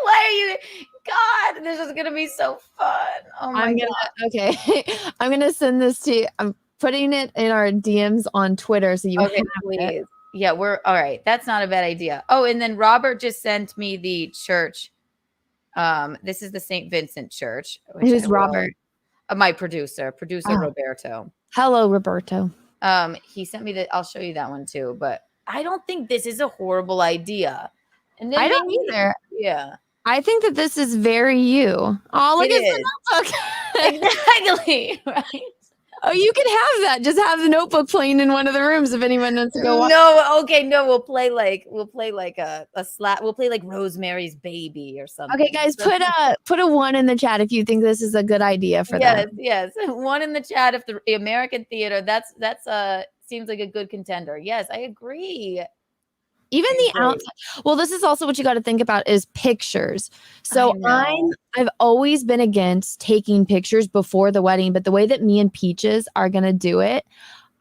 Why are you? God, this is going to be so fun. Oh my God. Okay. I'm going to send this to you. I'm putting it in our DMs on Twitter. So you have please. it. Yeah, we're all right. That's not a bad idea. Oh, and then Robert just sent me the church. This is the St. Vincent Church. Who's Robert? My producer Roberto. Hello, Roberto. He sent me I'll show you that one too, but I don't think this is a horrible idea. And then I don't either. Yeah. I think that this is very you. Oh, look at the notebook. Exactly. Right. Oh, you can have that. Just have the notebook playing in one of the rooms if anyone wants to go watch. No, okay, no, we'll play like a slap. We'll play like Rosemary's Baby or something. Okay, guys, put a 1 in the chat if you think this is a good idea for them. Yes. 1 in the chat if the American Theater. That's seems like a good contender. Yes, I agree. Even the outside. Well, this is also what you got to think about is pictures. So I've always been against taking pictures before the wedding, but the way that me and Peaches are going to do it,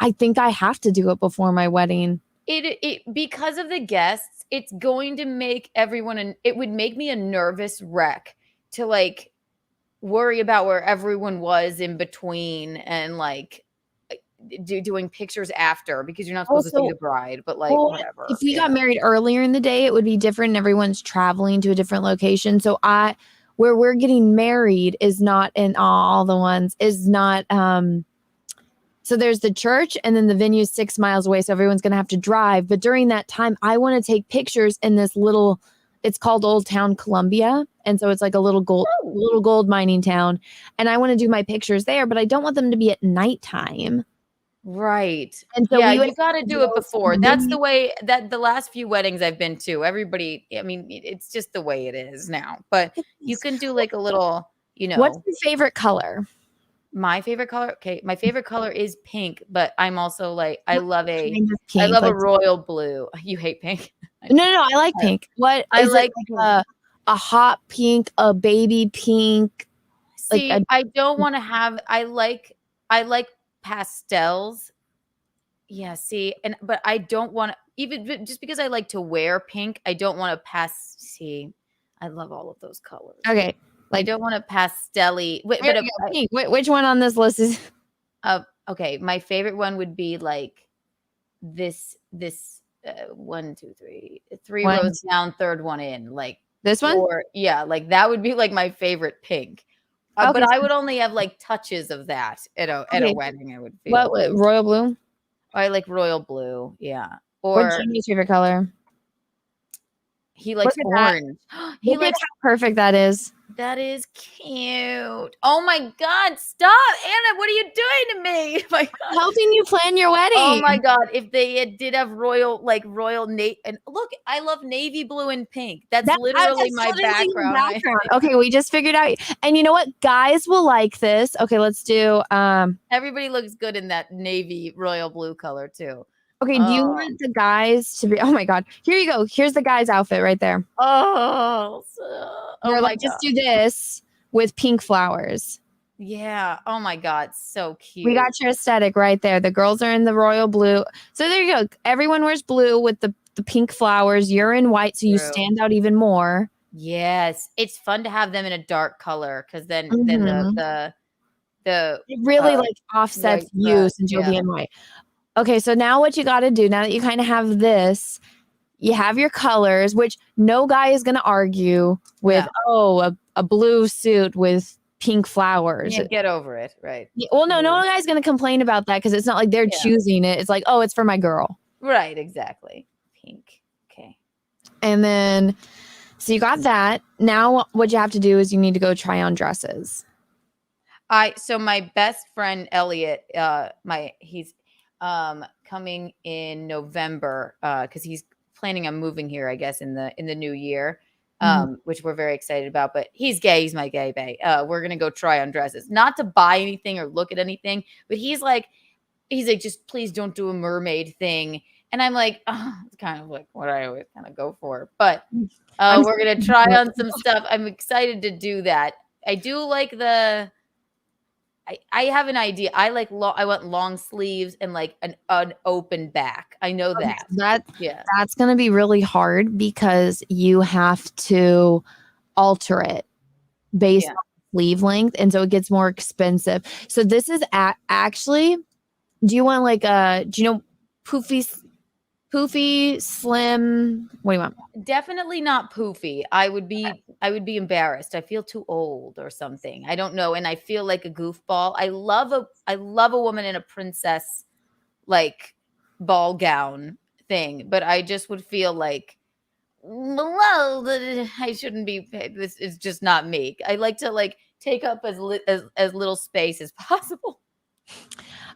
I think I have to do it before my wedding. It because of the guests, it's going to make everyone, and it would make me a nervous wreck to like worry about where everyone was in between and like doing pictures after, because you're not supposed to see the bride, but like whatever. If we got married earlier in the day, it would be different and everyone's traveling to a different location. So where we're getting married is not in all the ones is not so there's the church and then the venue 6 miles away, so everyone's gonna have to drive. But during that time I want to take pictures in this little, it's called Old Town Columbia, and so it's like a little gold mining town, and I want to do my pictures there, but I don't want them to be at nighttime. Right. And so you got to do it before. That's the way that the last few weddings I've been to, everybody, I mean, it's just the way it is now, but you can do like a little, What's your favorite color? My favorite color? Okay. My favorite color is pink, but I'm also like, I love a royal blue. You hate pink? No, I like pink. What I like a hot pink, a baby pink. See, I don't want to have, I like pastels. Yeah, see, but I don't want to, even just because I like to wear pink, I don't want to see. I love all of those colors. Okay. I don't want to pastelly. Pink. Which one on this list is okay, my favorite one would be like this 1, 2, 3 rows down, third one in, like this one? Or like that would be like my favorite pink. But I would only have like touches of that at a wedding. I would feel. What royal blue? I like royal blue. Yeah. Or what's Jamie's favorite color? He likes orange. He likes how perfect that is. That is cute. Oh my God. Stop. Anna, what are you doing to me? My God. Helping you plan your wedding. Oh my God. If they did have royal navy, and look, I love navy blue and pink. That's literally my background. Okay, we just figured out. And you know what? Guys will like this. Okay, let's do everybody looks good in that navy royal blue color too. Okay, do you want the guys to be? Oh my God! Here you go. Here's the guy's outfit right there. Just do this with pink flowers. Yeah. Oh my God, so cute. We got your aesthetic right there. The girls are in the royal blue. So there you go. Everyone wears blue with the pink flowers. You're in white, so you stand out even more. Yes, it's fun to have them in a dark color because then the it really like offsets you since you'll be in white. Okay, so now what you got to do, now that you kind of have this, you have your colors, which no guy is going to argue with, a blue suit with pink flowers. Yeah, get over it, right? Yeah, well, no guy's going to complain about that because it's not like they're choosing it. It's like, oh, it's for my girl. Right, exactly. Pink. Okay. And then, so you got that. Now what you have to do is you need to go try on dresses. So my best friend, Elliot, he's coming in November because he's planning on moving here, I guess, in the new year. which we're very excited about. But he's gay. He's my gay bae. We're going to go try on dresses, not to buy anything or look at anything, but he's like, just please don't do a mermaid thing. And I'm like, oh, it's kind of like what I always kind of go for. But we're going to try on some stuff. I'm excited to do that. I do like I have an idea. I want long sleeves and like an open back. I know that. That's going to be really hard because you have to alter it based on sleeve length. And so it gets more expensive. So this is actually, do you want like do you know poofy, slim? What do you want? Definitely not poofy. I would be embarrassed. I feel too old or something. I don't know. And I feel like a goofball. I love a woman in a princess like ball gown thing, but I just would feel like, well, I shouldn't be. This is just not me. I like to like take up as little space as possible.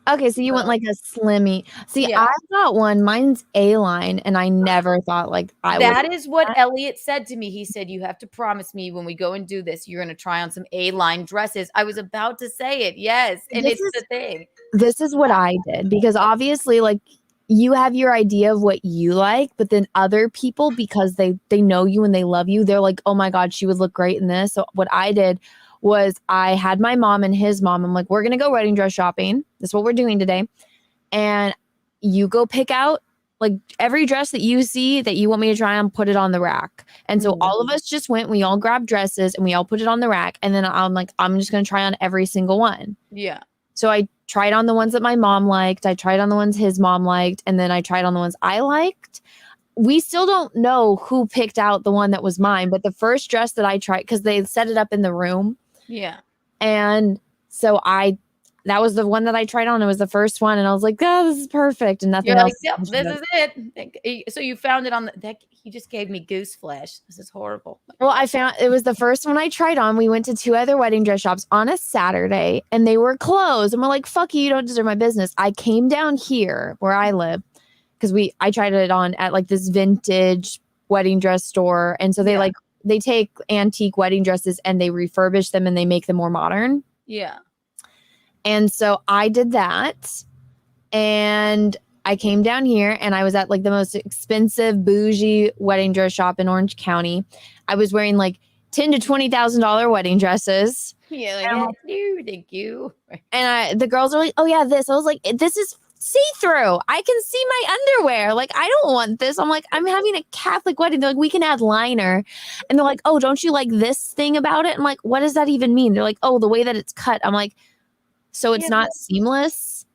Okay, so you want like a slimmy. See, I got one. Mine's A-line, and I never thought like I would. That is what Elliot said to me. He said, you have to promise me when we go and do this, you're going to try on some A-line dresses. I was about to say it. Yes. And it's the thing. This is what I did because obviously like you have your idea of what you like, but then other people, because they know you and they love you, they're like, oh my God, she would look great in this. So what I did was I had my mom and his mom. I'm like, we're going to go wedding dress shopping. That's what we're doing today. And you go pick out like every dress that you see that you want me to try on, put it on the rack. And so all of us just went, we all grabbed dresses and we all put it on the rack. And then I'm like, I'm just going to try on every single one. Yeah. So I tried on the ones that my mom liked. I tried on the ones his mom liked. And then I tried on the ones I liked. We still don't know who picked out the one that was mine, but the first dress that I tried, because they set it up in the room. Yeah. And so that was the one that I tried on. It was the first one. And I was like, oh, this is perfect. And nothing else. Yep, this is it. So you found it on he just gave me goose flesh. This is horrible. Well, I found it was the first one I tried on. We went to 2 other wedding dress shops on a Saturday and they were closed. And we're like, fuck you don't deserve my business. I came down here where I live because I tried it on at like this vintage wedding dress store. And so they take antique wedding dresses and they refurbish them and they make them more modern. Yeah. And so I did that. And I came down here and I was at like the most expensive bougie wedding dress shop in Orange County. I was wearing like $10,000 to $20,000 wedding dresses. Yeah, like, thank you. And the girls are like, oh yeah, this. I was like, this is see-through. I can see my underwear. Like, I don't want this. I'm like, I'm having a Catholic wedding. They're like, we can add liner. And they're like, oh, don't you like this thing about it? I'm like, what does that even mean? They're like, oh, the way that it's cut. I'm like, so it's not seamless?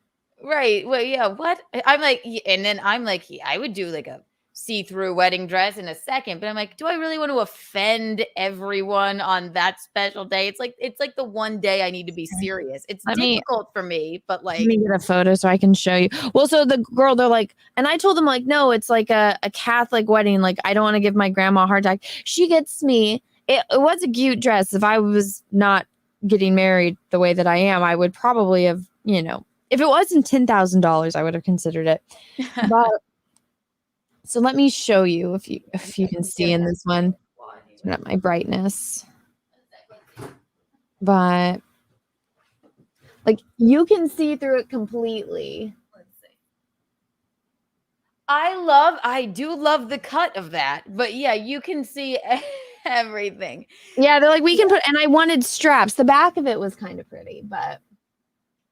Right. Well, yeah. What? I'm like, and then I'm like, I would do like a see-through wedding dress in a second, but I'm like, do I really want to offend everyone on that special day? It's like the one day I need to be serious. It's difficult for me, but like, let me get a photo so I can show you. Well, so the girl, they're like, and I told them like, no, it's like a Catholic wedding. Like, I don't want to give my grandma a hard time. She gets me. It was a cute dress. If I was not getting married the way that I am, I would probably have, if it wasn't $10,000, I would have considered it. But so let me show you if you can see in this one. Turn up my brightness. But like you can see through it completely. Let's see. I do love the cut of that, but yeah, you can see everything. Yeah, they're like, we can put, and I wanted straps. The back of it was kind of pretty, but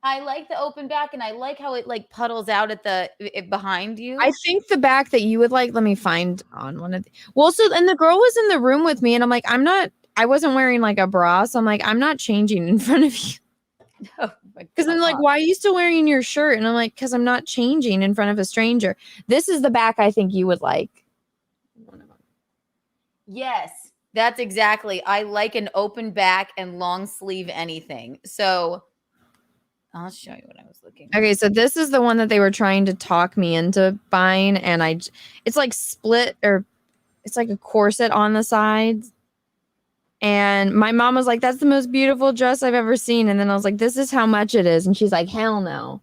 I like the open back and I like how it like puddles out at behind you. I think the back that you would like, let me find on one of the, well, so, and the girl was in the room with me and I'm like, I wasn't wearing like a bra. So I'm like, I'm not changing in front of you. Oh, because I'm like, why are you still wearing your shirt? And I'm like, because I'm not changing in front of a stranger. This is the back I think you would like. Yes, that's exactly. I like an open back and long sleeve anything. So I'll show you what I was looking for. Okay, so this is the one that they were trying to talk me into buying. And it's like split, or it's like a corset on the sides. And my mom was like, that's the most beautiful dress I've ever seen. And then I was like, this is how much it is. And she's like, hell no.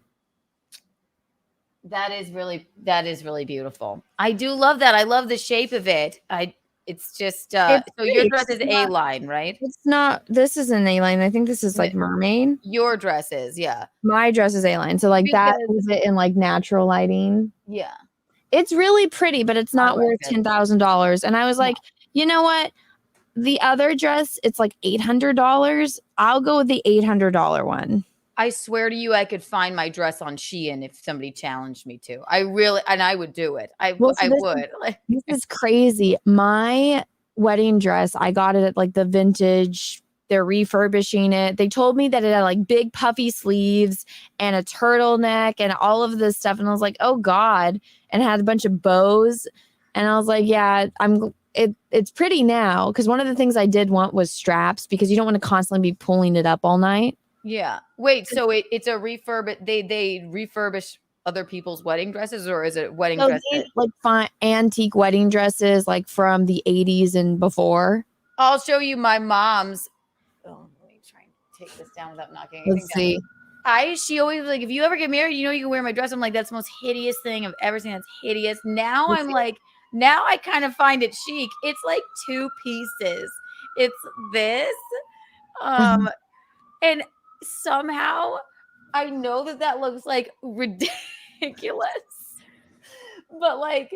That is really beautiful. I do love that. I love the shape of it. It's just so your dress is A-line, right? It's not. This is an A-line. I think this is like mermaid. Your dress is, yeah. My dress is A-line. So like that is it in like natural lighting. Yeah. It's really pretty, but it's not worth $10,000. And I was like, you know what? The other dress, it's like $800. I'll go with the $800 one. I swear to you, I could find my dress on Shein if somebody challenged me to. I would do it. I would. This is crazy. My wedding dress, I got it at like the vintage. They're refurbishing it. They told me that it had like big puffy sleeves and a turtleneck and all of this stuff. And I was like, oh God. And it had a bunch of bows. And I was like, yeah, it's pretty now. Cause one of the things I did want was straps because you don't want to constantly be pulling it up all night. Yeah. Wait, so it's a refurb. They refurbish other people's wedding dresses, or is it wedding dresses? Like fine antique wedding dresses like from the 80s and before. I'll show you my mom's. Oh, let me try and take this down without knocking anything Let's see. down. She always like, if you ever get married, you can wear my dress. I'm like, that's the most hideous thing I've ever seen. That's hideous. Now I'm like, now I kind of find it chic. It's like 2 pieces. It's this. And somehow I know that looks like ridiculous. But like,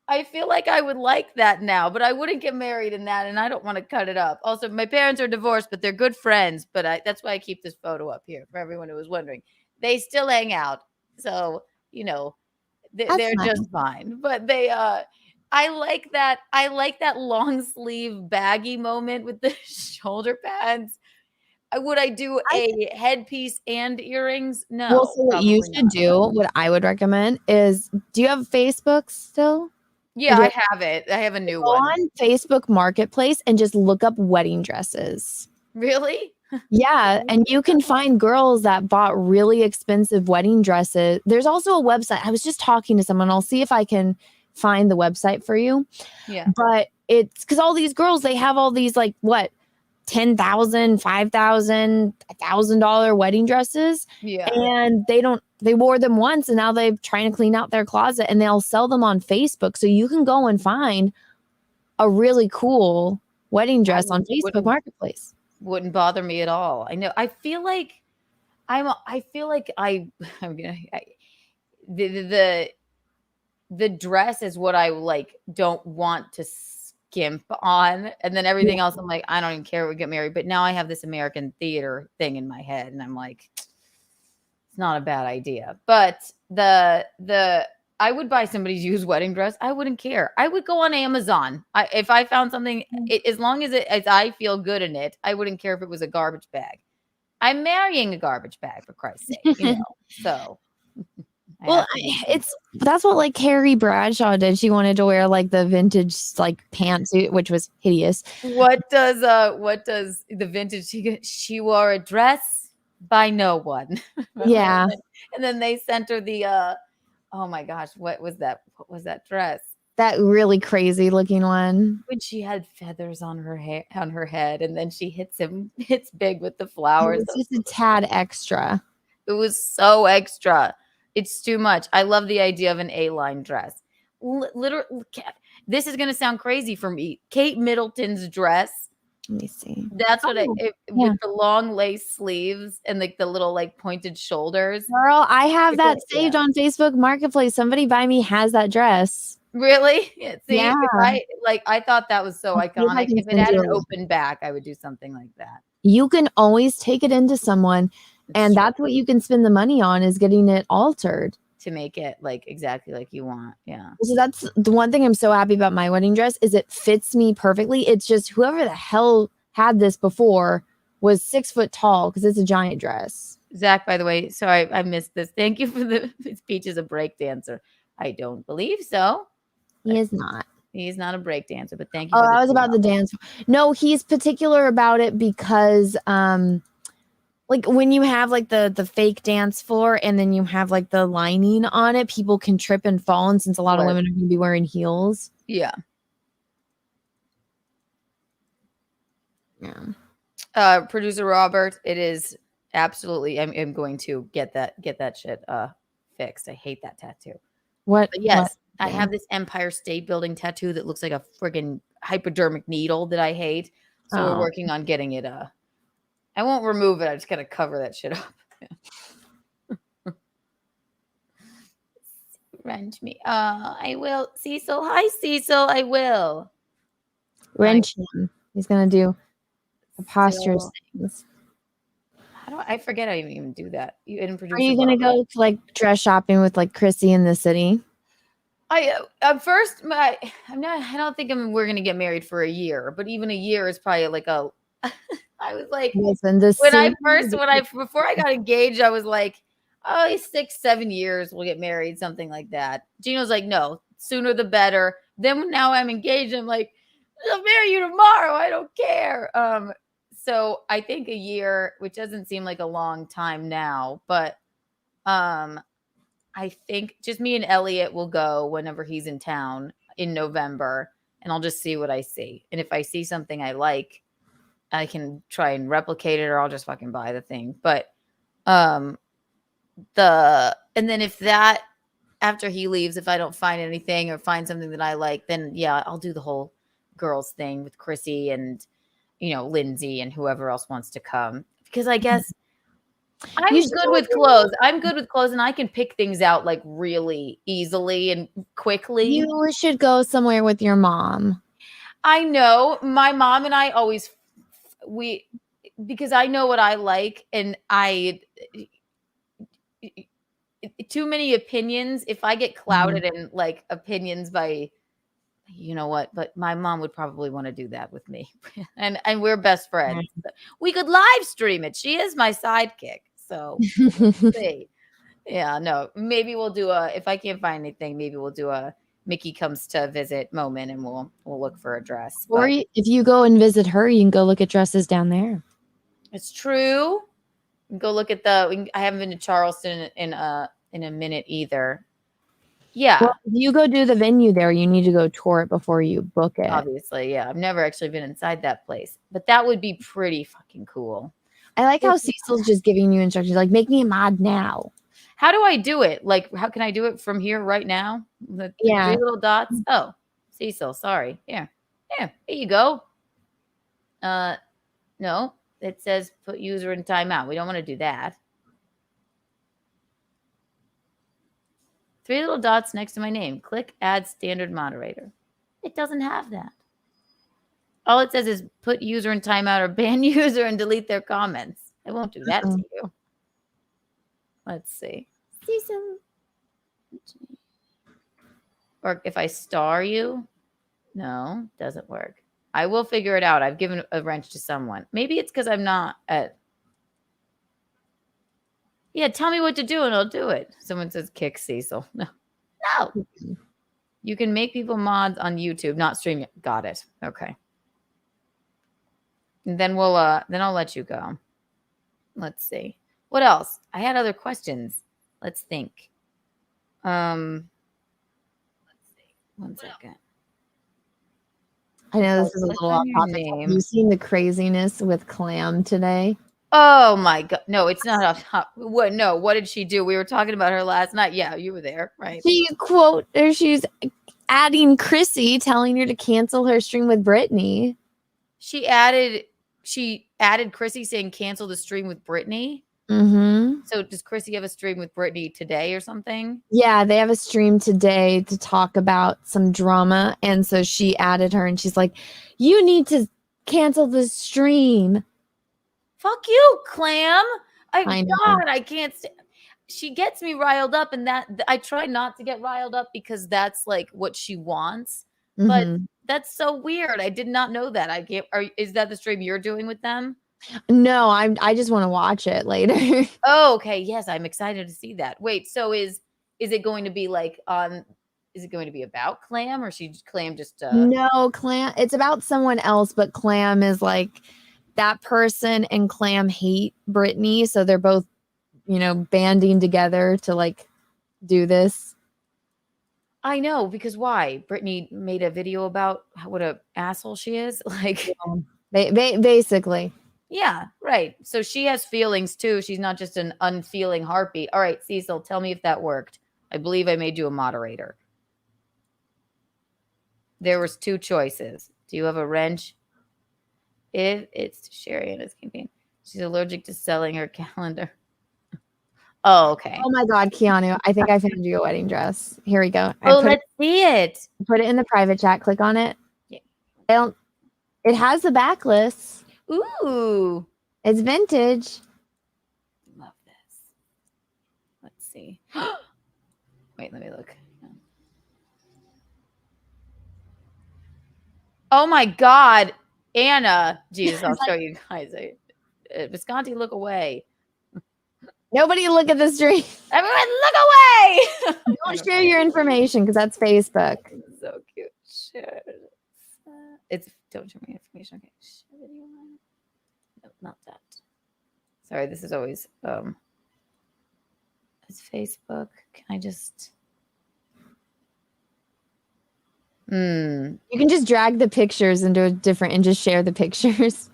I feel like I would like that now, but I wouldn't get married in that, and I don't want to cut it up. Also, my parents are divorced, but they're good friends. But that's why I keep this photo up here for everyone who was wondering. They still hang out, so they're just fine. But they, I like that. I like that long sleeve baggy moment with the shoulder pads. Would I do a headpiece and earrings? No. Well, so what you should do, what I would recommend is, do you have Facebook still? Yeah, I have it. I have a new one. Go on Facebook Marketplace and just look up wedding dresses. Really? Yeah, and you can find girls that bought really expensive wedding dresses. There's also a website. I was just talking to someone. I'll see if I can find the website for you. Yeah. But it's because all these girls, they have all these like what? $10,000, $5,000, $1,000 wedding dresses. Yeah. And they wore them once and now they're trying to clean out their closet and they'll sell them on Facebook. So you can go and find a really cool wedding dress on Facebook Marketplace. Wouldn't bother me at all. I know. I feel like the dress is what I like don't want to skimp on, and then everything else I'm like, I don't even care if we get married. But now I have this American theater thing in my head and I'm like, it's not a bad idea. But I would buy somebody's used wedding dress. I wouldn't care. I would go on Amazon. If I found something, as long as I feel good in it, I wouldn't care if it was a garbage bag. I'm marrying a garbage bag, for Christ's sake, So well, that's what like Carrie Bradshaw did. She wanted to wear like the vintage like pantsuit, which was hideous. What does the vintage? She wore a dress by no one. Yeah, and then they sent her the oh my gosh, what was that? What was that dress? That really crazy looking one. When she had feathers on her head, and then she hits big with the flowers. It was just a tad extra. It was so extra. It's too much. I love the idea of an A-line dress. Literally, this is going to sound crazy for me. Kate Middleton's dress. Let me see. That's what with the long lace sleeves and like the little like pointed shoulders. Girl, I have that saved on Facebook Marketplace. Somebody by me has that dress. Really? See, yeah. I thought that was so iconic. If it had an open back, I would do something like that. You can always take it into someone. That's what you can spend the money on is getting it altered to make it like exactly like you want. Yeah. So that's the one thing I'm so happy about my wedding dress is it fits me perfectly. It's just whoever the hell had this before was 6 foot tall because it's a giant dress. Zach, by the way, sorry, I missed this. Thank you for his Peach is a break dancer. I don't believe so. He is not. He's not a break dancer, but thank you. Oh, I was about the dance. No, he's particular about it because like when you have like the fake dance floor and then you have like the lining on it, people can trip and fall. And since a lot of women are going to be wearing heels. Yeah. Yeah. Producer Robert, it is absolutely, I'm going to get that shit fixed. I hate that tattoo. What? But yes. What? I have this Empire State Building tattoo that looks like a friggin' hypodermic needle that I hate. So we're working on getting it. I won't remove it. I just got to cover that shit up. Wrench me. I will. Cecil. Hi, Cecil. I will. Wrench him. He's going to do the postures things. How do I forget I even do that? You didn't produce. Are you going to go to like dress shopping with like Chrissy in the city? I first, I don't think we're going to get married for a year, but even a year is probably like a, I was like, before I got engaged, I was like, oh, 6-7 years, we'll get married, something like that. Gino's like, no, sooner the better. Then now I'm engaged. I'm like, I'll marry you tomorrow. I don't care. So I think a year, which doesn't seem like a long time now, but I think just me and Elliot will go whenever he's in town in November, and I'll just see what I see. And if I see something I like, I can try and replicate it, or I'll just fucking buy the thing. But and then if that, after he leaves, if I don't find anything or find something that I like, then yeah, I'll do the whole girls thing with Chrissy and, Lindsay and whoever else wants to come, because I guess I'm good with clothes. I'm good with clothes, and I can pick things out like really easily and quickly. You should go somewhere with your mom. I know my mom and I always, because I know what I like, and too many opinions. If I get clouded in like opinions by, you know what, but my mom would probably want to do that with me. and we're best friends. We could live stream it. She is my sidekick. So see. Yeah, no, maybe we'll do if I can't find anything, maybe we'll do a Mickey comes to visit moment, and we'll look for a dress. Or if you go and visit her, you can go look at dresses down there. It's true. Go look at I haven't been to Charleston in a minute either. Yeah. Well, if you go do the venue there, you need to go tour it before you book it. Obviously, yeah. I've never actually been inside that place, but that would be pretty fucking cool. I like how Cecil's just giving you instructions, like, make me a mod now. How do I do it? Like, how can I do it from here right now? The 3 little dots. Oh, Cecil, sorry. Here you go. No, it says put user in timeout. We don't want to do that. 3 little dots next to my name. Click add standard moderator. It doesn't have that. All it says is put user in timeout or ban user and delete their comments. I won't do that to you. Let's see. Or if I star you. No, doesn't work. I will figure it out. I've given a wrench to someone. Maybe it's because I'm not at. Yeah, tell me what to do and I'll do it. Someone says kick Cecil. No. You can make people mods on YouTube, not stream. Got it. Okay. And then then I'll let you go. Let's see. What else? I had other questions. Let's think. Let's see. 1 second. I know this is a little off topic. Have you seen the craziness with Clam today? Oh my God. No, it's not off top. What? No, what did she do? We were talking about her last night. Yeah, you were there, right? She's adding Chrissy, telling her to cancel her stream with Brittany. She added Chrissy saying cancel the stream with Brittany. Mm-hmm. So does Chrissy have a stream with Brittany today or something? Yeah, they have a stream today to talk about some drama. And so she added her and she's like, you need to cancel the stream. Fuck you, Clam. I know. God, I can't she gets me riled up, and that I try not to get riled up because that's like what she wants. Mm-hmm. But that's so weird. I did not know that. Is that the stream you're doing with them? No, I just want to watch it later. Oh, okay. Yes, I'm excited to see that. Wait, so is it going to be like is it going to be about Clam, or Clam just No, Clam, it's about someone else, but Clam is like that person, and Clam hate Brittany, so they're both, banding together to like do this. I know, because why? Brittany made a video about what a asshole she is. Like, basically. Yeah, right. So she has feelings too. She's not just an unfeeling heartbeat. All right, Cecil, tell me if that worked. I believe I made you a moderator. There was 2 choices. Do you have a wrench? If it's to Sherry and his campaign, she's allergic to selling her calendar. Oh, okay. Oh my God, Keanu, I think I found you a wedding dress. Here we go. Let's see it. Put it in the private chat. Click on it. Yeah. It has the backlist. Ooh. It's vintage. Love this. Let's see. Wait, let me look. Oh my God, Anna. Jesus, I'll show you guys. Visconti, look away. Nobody look at the stream. Everyone, look away. Don't share your information because that's Facebook. So cute. Share. It's don't show me information. Okay. Share video. No, not that. Sorry, this is always it's Facebook. Can I just You can just drag the pictures into a different and just share the pictures.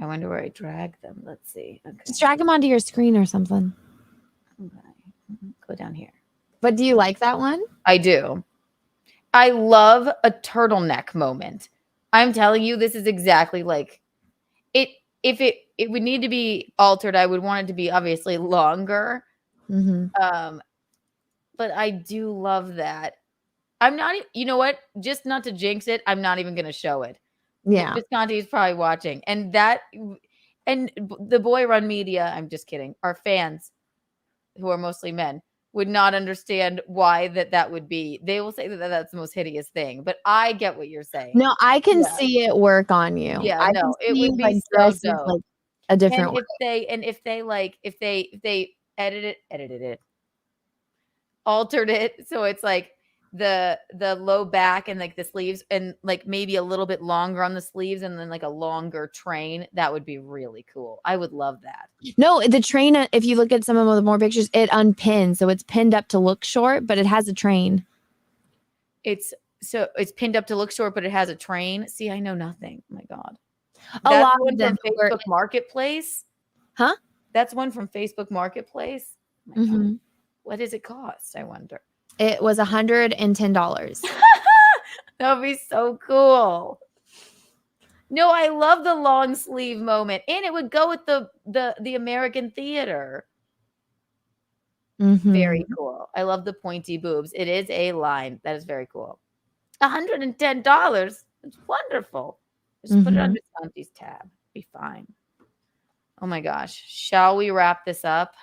I wonder where I drag them. Let's see. Okay. Just drag them onto your screen or something. Okay. Go down here. But do you like that one? I do. I love a turtleneck moment. I'm telling you, this is exactly like it. If it would need to be altered, I would want it to be obviously longer. Mm-hmm. But I do love that. I'm not, you know what? Just not to jinx it, I'm not even going to show it. Yeah. Visconti is probably watching. And the Boy Run Media, I'm just kidding, our fans, who are mostly men, would not understand why that would be. They will say that that's the most hideous thing. But I get what you're saying. No, I can see it work on you. Yeah, no, it would be so dope. Like a different and way. if they edited it, altered it, so it's like the low back and like the sleeves and like maybe a little bit longer on the sleeves and then like a longer train, that would be really cool. I would love that. No, the train, if you look at some of the more pictures, it unpins. So it's pinned up to look short, but it has a train. It's pinned up to look short, but it has a train. See, I know nothing. Oh my God. A lot of them from Facebook Marketplace. Huh? That's one from Facebook Marketplace. Oh my God. What does it cost? I wonder. It was $110. That would be so cool. No, I love the long sleeve moment, and it would go with the American theater. Very cool. I love the pointy boobs. It is a line. That is very cool. $110. It's wonderful. Just put it on Visconti's tab. Be fine. Oh my gosh. Shall we wrap this up?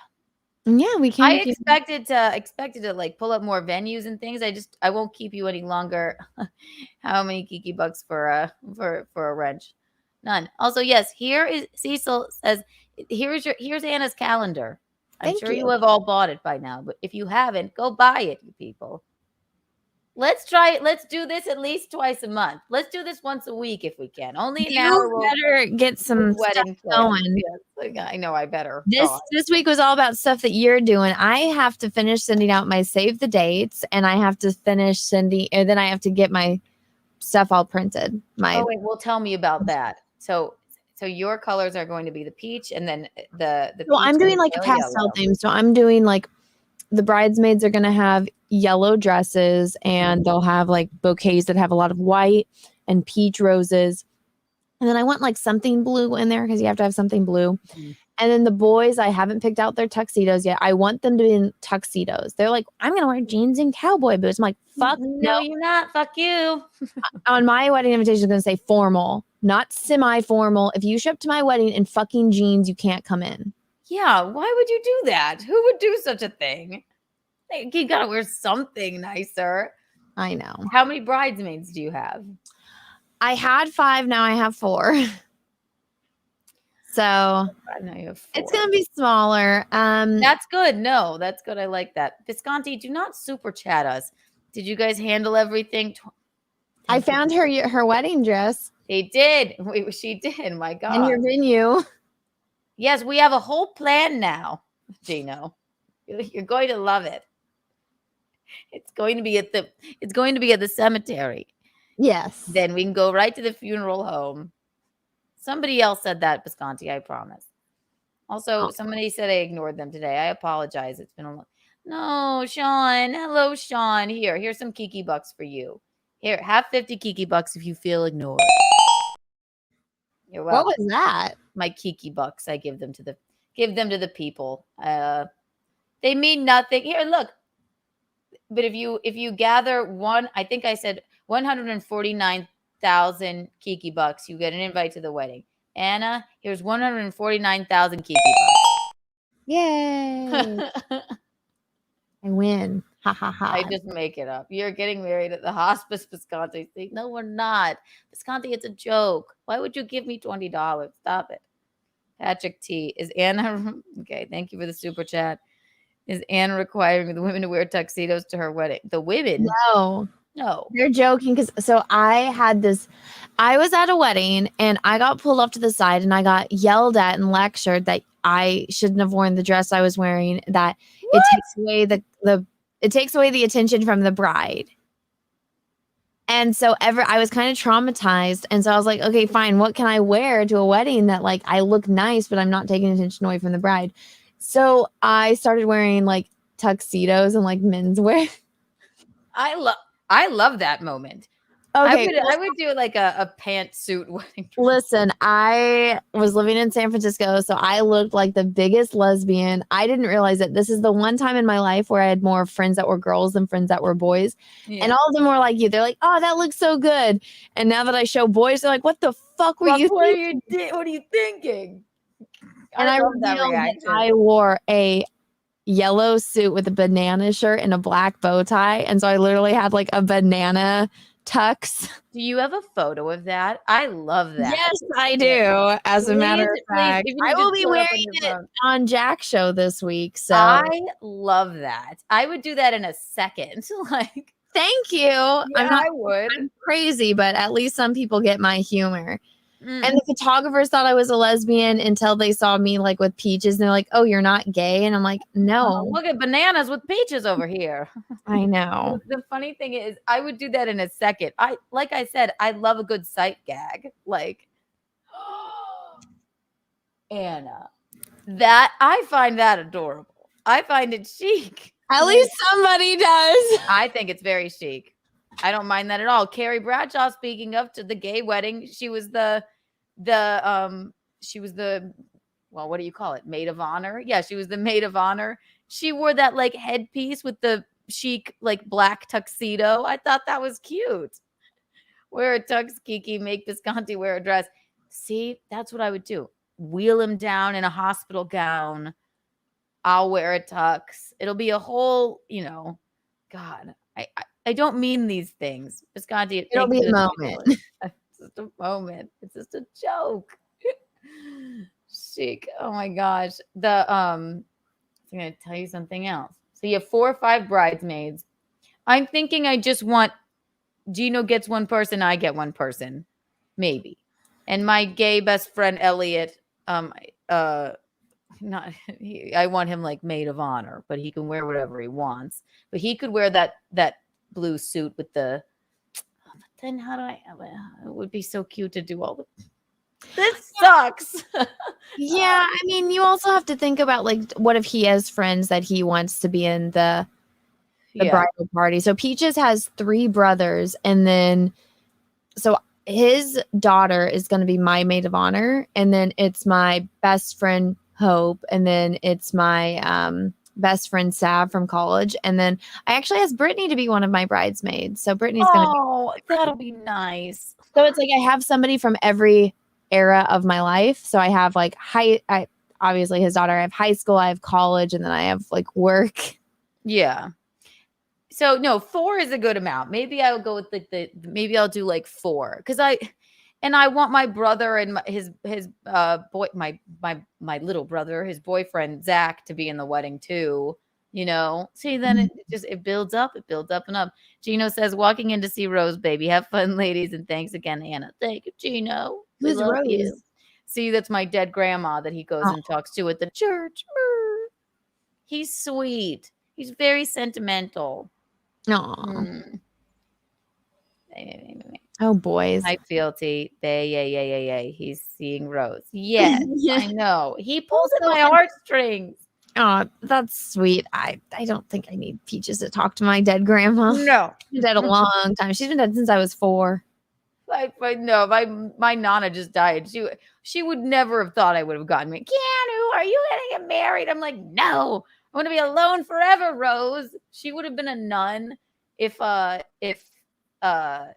Yeah, we can. I expected to like pull up more venues and things. I won't keep you any longer. How many Kiki bucks for a wrench? None. Also, yes, here is Cecil says here's Anna's calendar. I'm sure you have all bought it by now, but if you haven't, go buy it, you people. Let's try it. Let's do this at least twice a month. Let's do this once a week if we can. Only now. You better get some wedding going. Yes, I know I better. This week was all about stuff that you're doing. I have to finish sending out my save the dates, and I have to finish sending, and then I have to get my stuff all printed. Well, tell me about that. So your colors are going to be the peach, and then the. Well, I'm doing like a pastel theme. So I'm doing like the bridesmaids are going to have yellow dresses, and they'll have like bouquets that have a lot of white and peach roses. And then I want like something blue in there because you have to have something blue. And then the boys, I haven't picked out their tuxedos yet. I want them to be in tuxedos. They're like, I'm going to wear jeans and cowboy boots. I'm like, fuck no, you're not. Fuck you. On my wedding invitation, it's going to say formal, not semi-formal. If you show up to my wedding in fucking jeans, you can't come in. Yeah, why would you do that? Who would do such a thing? You got to wear something nicer. I know. How many bridesmaids do you have? I had 5. Now I have 4. So I know you have 4. It's going to be smaller. That's good. No, that's good. I like that. Visconti, do not super chat us. Did you guys handle everything? I found her wedding dress. They did. She did. My God. And your venue. Yes, we have a whole plan now, Gino. You're going to love it. It's going to be at the cemetery. Yes. Then we can go right to the funeral home. Somebody else said that, Visconti, I promise. Also, somebody said I ignored them today. I apologize. It's been a long. No, Sean. Hello, Sean. Here's some Kiki bucks for you. Here, have 50 Kiki bucks if you feel ignored. You're welcome. What was that? My Kiki bucks. I give them to the people. They mean nothing. Here, look. But if you gather I think I said 149,000 Kiki bucks, you get an invite to the wedding. Anna, here's 149,000 Kiki bucks. Yay! I win. Ha ha ha. I just make it up. You're getting married at the hospice, Visconti. No, we're not. Visconti, it's a joke. Why would you give me $20? Stop it. Patrick T. Is Anna okay? Thank you for the super chat. Is Anna requiring the women to wear tuxedos to her wedding? The women? No. No. They're joking because I was at a wedding and I got pulled off to the side and I got yelled at and lectured that I shouldn't have worn the dress I was wearing, that What? it takes away it takes away the attention from the bride. And so I was kind of traumatized. And so I was like, okay, fine. What can I wear to a wedding that like I look nice, but I'm not taking attention away from the bride? So I started wearing like tuxedos and like menswear. I love that moment. Okay, I would do like a pantsuit wedding dress. Listen, I was living in San Francisco, so I looked like the biggest lesbian. I didn't realize that this is the one time in my life where I had more friends that were girls than friends that were boys. Yeah. And all of them were like you. They're like, oh, that looks so good. And now that I show boys, they're like, what the fuck were you thinking? What are you thinking? And I revealed that I wore a yellow suit with a banana shirt and a black bow tie. And so I literally had like a banana tux. Do you have a photo of that? I love that. Yes, I do. As a matter of fact, I will be wearing it on Jack's show this week. So I love that. I would do that in a second. Like, thank you. Yeah, I would. I'm crazy, but at least some people get my humor. And the photographers thought I was a lesbian until they saw me like with peaches, and they're like, "Oh, you're not gay?" And I'm like, "No, look at bananas with peaches over here." I know. The funny thing is, I would do that in a second. Like I said, I love a good sight gag. Like, Anna, that I find that adorable. I find it chic. At least somebody does. I think it's very chic. I don't mind that at all. Carrie Bradshaw, speaking of, to the gay wedding, she was the well, what do you call it? Maid of honor. Yeah, she was the maid of honor. She wore that like headpiece with the chic like black tuxedo. I thought that was cute. Wear a tux, Kiki, make Visconti wear a dress. See, that's what I would do. Wheel him down in a hospital gown. I'll wear a tux. It'll be a whole, God, I don't mean these things. Visconti, it'll be a moment. It's just a moment. It's just a joke. Chic. Oh my gosh. I'm gonna tell you something else. So you have 4 or 5 bridesmaids. I'm thinking I just want Gino gets one person, I get one person, maybe. And my gay best friend Elliot, I want him like maid of honor, but he can wear whatever he wants. But he could wear that blue suit with the. But then how do I? It would be so cute to do all the. This sucks. Yeah, I mean, you also have to think about like, what if he has friends that he wants to be in the bridal party? So Peaches has 3 brothers, and then so his daughter is going to be my maid of honor, and then it's my best friend Hope, and then it's my best friend Sav from college, and then I actually asked Brittany to be one of my bridesmaids. So Brittany's going to. Oh, that'll be nice. So it's like I have somebody from every era of my life. So I have like obviously his daughter. I have high school, I have college, and then I have like work. Yeah. So no, 4 is a good amount. Maybe I'll go with maybe I'll do like 4 because I want my brother and his boy, my little brother, his boyfriend Zach, to be in the wedding too. See, then it builds up, and up. Gino says, walking in to see Rose, baby. Have fun, ladies, and thanks again, Anna. Thank you, Gino. Who's Rose? You. See, that's my dead grandma that he goes and talks to at the church. He's sweet. He's very sentimental. Aww. Oh, boys. I feel He's seeing Rose. Yes, I know. He pulls at my heartstrings. Oh, that's sweet. I don't think I need Peaches to talk to my dead grandma. No. She's dead a long time. She's been dead since I was 4. No, my Nana just died. She would never have thought I would have gotten me. Keanu, are you gonna get married? I'm like, no, I want to be alone forever, Rose. She would have been a nun if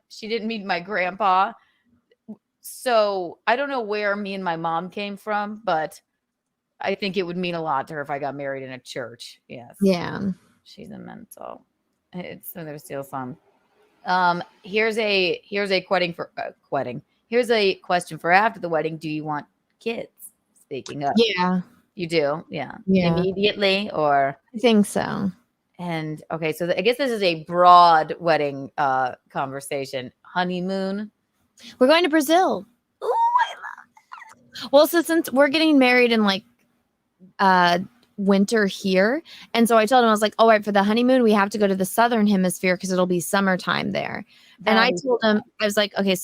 she didn't meet my grandpa. So I don't know where me and my mom came from, but I think it would mean a lot to her if I got married in a church. Yes. Yeah. She's a mental. There's still some. Here's a wedding. Here's a question for after the wedding. Do you want kids? Speaking of, Yeah, you do. Yeah. Immediately, or I think so. And okay, so I guess this is a broad wedding conversation. Honeymoon. We're going to Brazil. Oh, I love that. Well, so since we're getting married in like winter here, and so I told him, I was like, all right, for the honeymoon we have to go to the southern hemisphere because it'll be summertime there. And I told him, I was like, okay,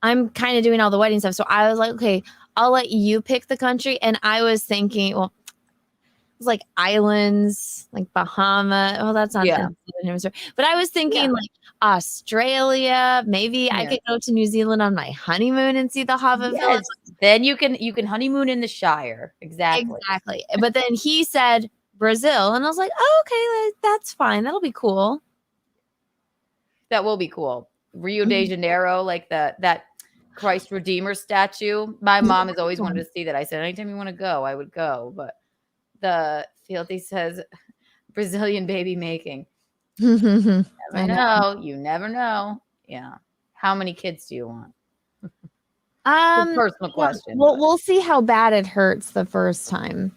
I'm kind of doing all the wedding stuff, so I was like, okay, I'll let you pick the country. And I was thinking, well, it was like islands, like Bahama. Oh, that's not the southern hemisphere. But I was thinking like Australia. Maybe I could go to New Zealand on my honeymoon and see the Hava Village. Then you can honeymoon in the Shire. Exactly. But then he said Brazil, and I was like, oh, okay, that's fine. That'll be cool. That will be cool. Rio de Janeiro, like that Christ Redeemer statue. My mom has always wanted to see that. I said, anytime you want to go, I would go. But the Fealty says Brazilian baby making. You never know. Yeah. How many kids do you want? Personal question. We'll see how bad it hurts the first time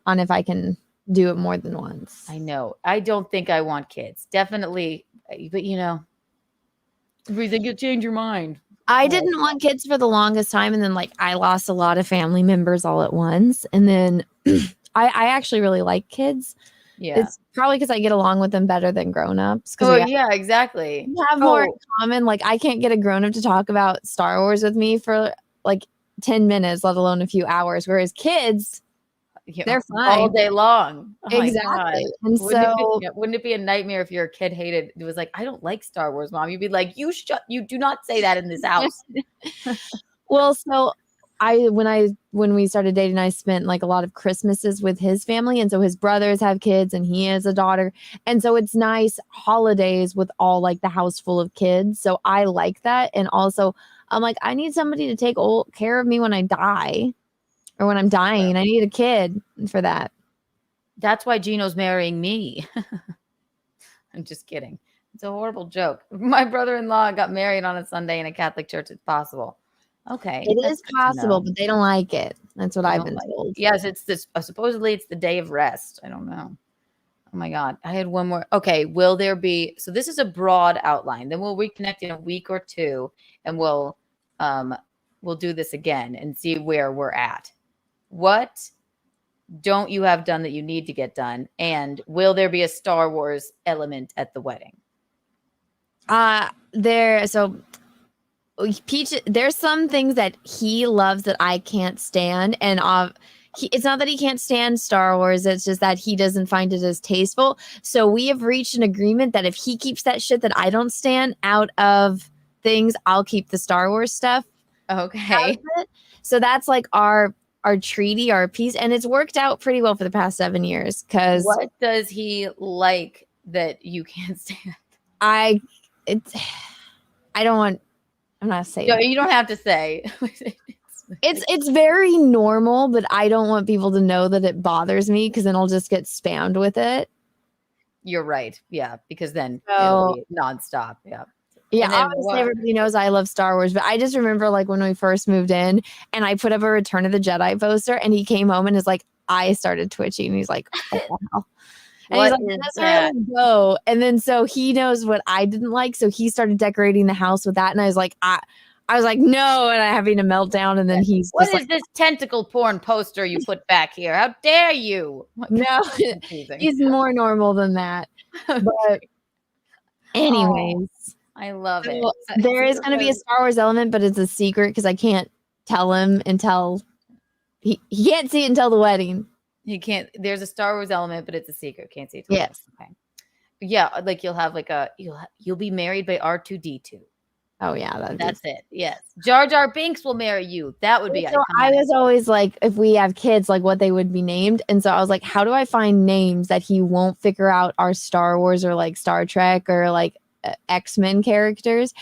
on if I can do it more than once. I know. I don't think I want kids. Definitely. But everything could change your mind. I didn't want kids for the longest time. And then like I lost a lot of family members all at once. And then I actually really like kids. Yeah. It's probably because I get along with them better than grown-ups. Oh, yeah, exactly. We have more in common. Like I can't get a grown-up to talk about Star Wars with me for like 10 minutes, let alone a few hours. Whereas kids, they're fine all day long. Oh exactly. And wouldn't it be a nightmare if your kid hated it was like, I don't like Star Wars, Mom? You'd be like, you do not say that in this house. Well, so when we started dating, I spent like a lot of Christmases with his family. And so his brothers have kids and he has a daughter. And so it's nice holidays with all like the house full of kids. So I like that. And also I'm like, I need somebody to take care of me when I die or when I'm dying. I need a kid for that. That's why Gino's marrying me. I'm just kidding. It's a horrible joke. My brother-in-law got married on a Sunday in a Catholic church. It's possible. Okay. It is possible, but they don't like it. That's what I've been told. Yes, it's this. Supposedly it's the day of rest. I don't know. Oh my God. I had one more. Okay. Will there be, so this is a broad outline. Then we'll reconnect in a week or two and we'll do this again and see where we're at. What don't you have done that you need to get done? And will there be a Star Wars element at the wedding? Peach, there's some things that he loves that I can't stand. And it's not that he can't stand Star Wars. It's just that he doesn't find it as tasteful. So we have reached an agreement that if he keeps that shit that I don't stand out of things, I'll keep the Star Wars stuff. Okay. So that's like our treaty, our peace. And it's worked out pretty well for the past 7 years. Because what does he like that you can't stand? I'm not saying. No, you don't have to say. It's very normal, but I don't want people to know that it bothers me because then I'll just get spammed with it. You're right. Yeah, because then it'll be nonstop. Yeah. Yeah, obviously everybody knows I love Star Wars, but I just remember like when we first moved in and I put up a Return of the Jedi poster and he came home and his like eye started twitching. He's like, oh, wow. And he's like, that's where we go. And then so he knows what I didn't like. So he started decorating the house with that. And I was like, I was like, no. And I'm having a meltdown. And then he's what is this tentacle porn poster you put back here? How dare you? No, he's more normal than that. But anyways, I love it. There is going to be a Star Wars element, but it's a secret because I can't tell him until he can't see it until the wedding. You can't. There's a Star Wars element, but it's a secret. Can't say it. Yes. Okay. Yeah, like you'll have like you'll be married by R2-D2. Oh yeah, that's it. Yes, Jar Jar Binks will marry you. That would be so iconic. I was always like, if we have kids, like what they would be named. And so I was like, how do I find names that he won't figure out are Star Wars or like Star Trek or like X-Men characters?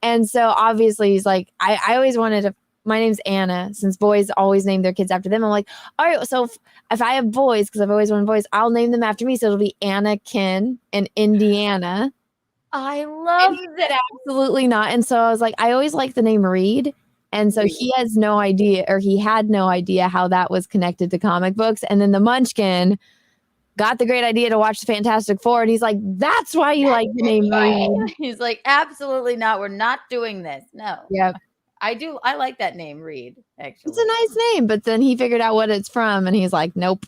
And so obviously he's like, I always wanted to. My name's Anna, since boys always name their kids after them. I'm like, all right, so if I have boys, because I've always wanted boys, I'll name them after me. So it'll be Anakin and Indiana. I love that. Absolutely not. And so I was like, I always like the name Reed. And so he has no idea, or he had no idea how that was connected to comic books. And then the Munchkin got the great idea to watch the Fantastic Four. And he's like, that's why you like the name Reed. He's like, absolutely not. We're not doing this. No. Yep. I do. I like that name, Reed, actually. It's a nice name, but then he figured out what it's from and he's like, nope.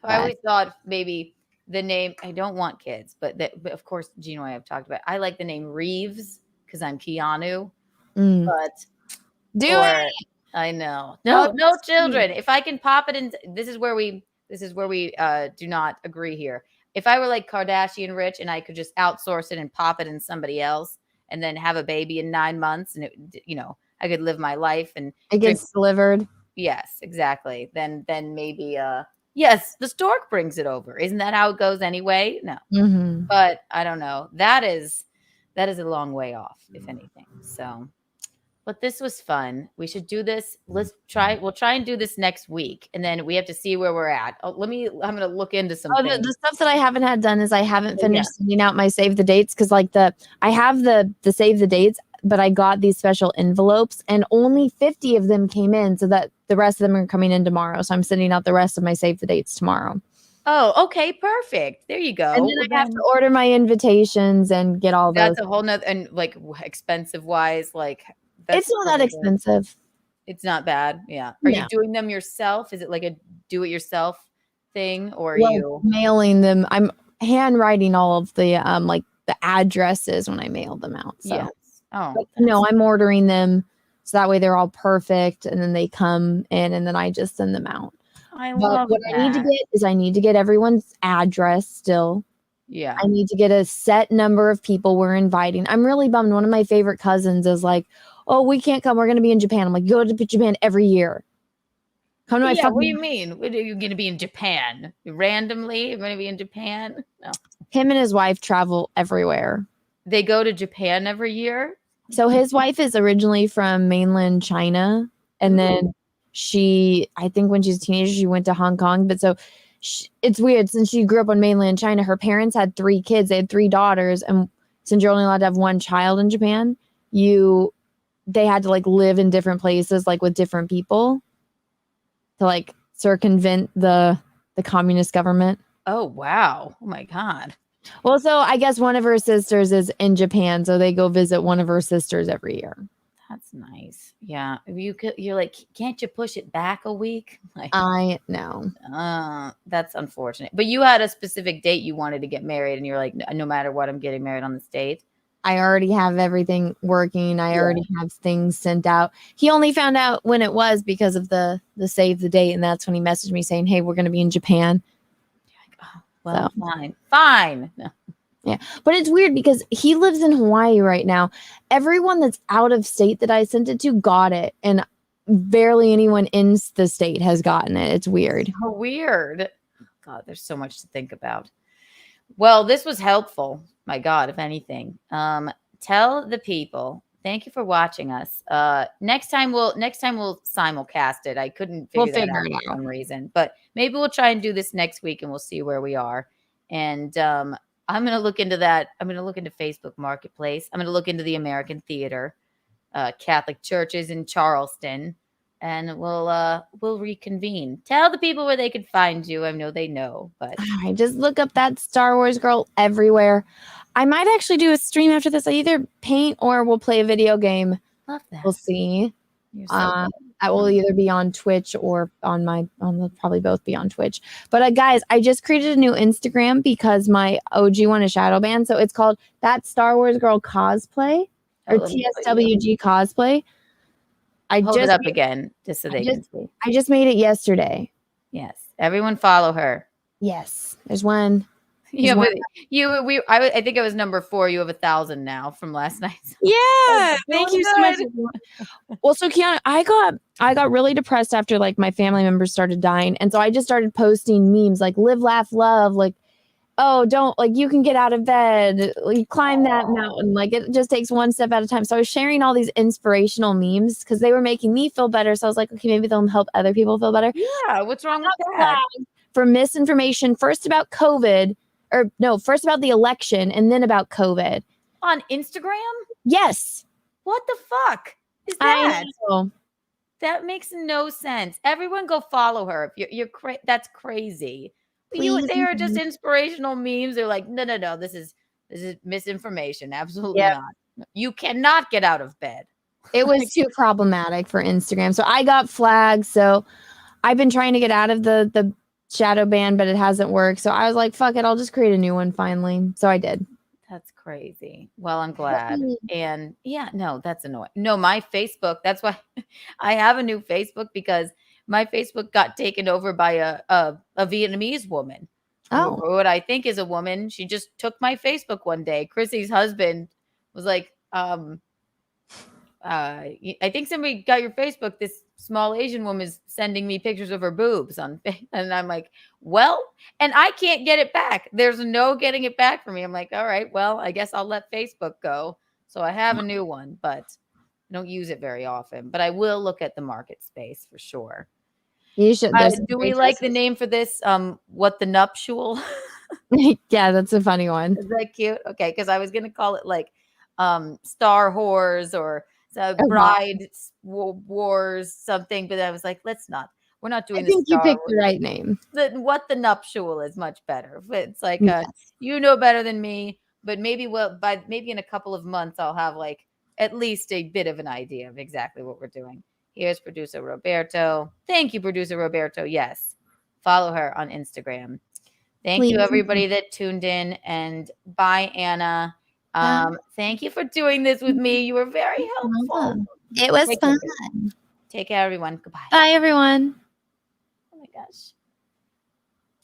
I always thought maybe the name, I don't want kids, but of course, Gino and I have talked about it. I like the name Reeves because I'm Keanu, but do it. I know. No children. If I can pop it in, this is where we do not agree here. If I were like Kardashian rich and I could just outsource it and pop it in somebody else, and then have a baby in 9 months, and I could live my life and it gets delivered. Yes, exactly. Then maybe yes, the stork brings it over. Isn't that how it goes anyway? No. But I don't know. That is a long way off, if anything. So, but this was fun. We should do this. We'll try and do this next week, and then we have to see where we're at. I'm gonna look into some things. The stuff that I haven't had done is I haven't finished sending out my save the dates, because like I have the save the dates, but I got these special envelopes and only 50 of them came in, so that the rest of them are coming in tomorrow. So I'm sending out the rest of my save the dates tomorrow. Oh, okay, perfect. There you go. And then I have to order my invitations and get all those. That's a whole nother, and like expensive wise, like it's not that expensive. It's not bad. Yeah. Are you doing them yourself? Is it like a do-it-yourself thing, or are you mailing them? I'm handwriting all of the like the addresses when I mail them out. So yes. Oh no, I'm ordering them so that way they're all perfect, and then they come in, and then I just send them out. I love what I need to get is I need to get everyone's address still. Yeah. I need to get a set number of people we're inviting. I'm really bummed. One of my favorite cousins is like, oh, we can't come. We're going to be in Japan. I'm like, go to Japan every year. Come to my what do you mean? What, are you going to be in Japan? Randomly? You're going to be in Japan? No. Him and his wife travel everywhere. They go to Japan every year? So his wife is originally from mainland China. And then I think when she's a teenager, she went to Hong Kong. But so it's weird. Since she grew up on mainland China, her parents had 3 kids. They had 3 daughters. And since you're only allowed to have 1 child in Japan, they had to like live in different places, like with different people to like circumvent the communist government. Oh, wow. Oh my God. Well, so I guess one of her sisters is in Japan. So they go visit one of her sisters every year. That's nice. Yeah. You're like, can't you push it back a week? Like, I know. That's unfortunate. But you had a specific date you wanted to get married, and you're like, no matter what, I'm getting married on this date. I already have everything working. I already have things sent out. He only found out when it was because of the save the date. And that's when he messaged me saying, hey, we're going to be in Japan. Like, oh, well, so. Fine. No. Yeah. But it's weird because he lives in Hawaii right now. Everyone that's out of state that I sent it to got it. And barely anyone in the state has gotten it. It's weird. So weird. God, there's so much to think about. Well, this was helpful. My God, if anything. Tell the people. Thank you for watching us. Next time we'll simulcast it. I couldn't figure that out for some reason, but maybe we'll try and do this next week, and we'll see where we are. And I'm gonna look into that. I'm gonna look into Facebook Marketplace. I'm gonna look into the American Theater, Catholic churches in Charleston, and we'll reconvene. Tell the people where they could find you. I know they know, but I just look up that Star Wars girl everywhere. I might actually do a stream after this. I either paint or we'll play a video game. Love that. We'll see. I will either be on Twitch or they'll probably both be on Twitch. But guys, I just created a new Instagram because my OG one is shadow banned. So it's called Thatstarwarsgirl Cosplay or TSWG Cosplay. Hold it up again just so they can see. I just made it yesterday. Yes. Everyone follow her. Yes. There's one. Yeah, but I think it was number 4. You have 1,000 now from last night. So yeah. Thank you so much. Well, so Keanu, I got really depressed after like my family members started dying. And so I just started posting memes like live, laugh, love, like, oh, don't like you can get out of bed, like climb that mountain. Like it just takes one step at a time. So I was sharing all these inspirational memes because they were making me feel better. So I was like, okay, maybe they'll help other people feel better. Yeah. What's wrong with that? For misinformation, first about COVID. Or no, first about the election and then about COVID. On Instagram? Yes. What the fuck is that? I know. That makes no sense. Everyone go follow her. If you're that's crazy. They are just inspirational memes. They're like, no. This is misinformation. Absolutely not. You cannot get out of bed. It was too problematic for Instagram. So I got flagged. So I've been trying to get out of the shadow ban, but it hasn't worked. So I was like, fuck it, I'll just create a new one finally. So I did. That's crazy. Well, I'm glad. And yeah, no, that's annoying. No, my Facebook, that's why I have a new Facebook, because my Facebook got taken over by a Vietnamese woman. Oh. What I think is a woman. She just took my Facebook one day. Chrissy's husband was like, I think somebody got your Facebook. This small Asian woman is sending me pictures of her boobs and I'm like, well, and I can't get it back. There's no getting it back for me. I'm like, all right, well, I guess I'll let Facebook go. So I have a new one, but I don't use it very often, but I will look at the market space for sure. You should. Do we like the name for this? What the nuptial? Yeah, that's a funny one. Is that cute? Okay. Cause I was going to call it like, Star Whores or Bride Wars something, but I was like, let's not. We're not doing. I think you picked the right name. What the nuptial is much better. It's like you know better than me, but maybe maybe in a couple of months I'll have like at least a bit of an idea of exactly what we're doing. Here's producer Roberto. Thank you, producer Roberto. Yes, follow her on Instagram. Thank you, everybody that tuned in, and bye, Anna. Thank you for doing this with me. You were very helpful. It was fun. Take care, everyone. Goodbye. Bye, everyone. Oh my gosh.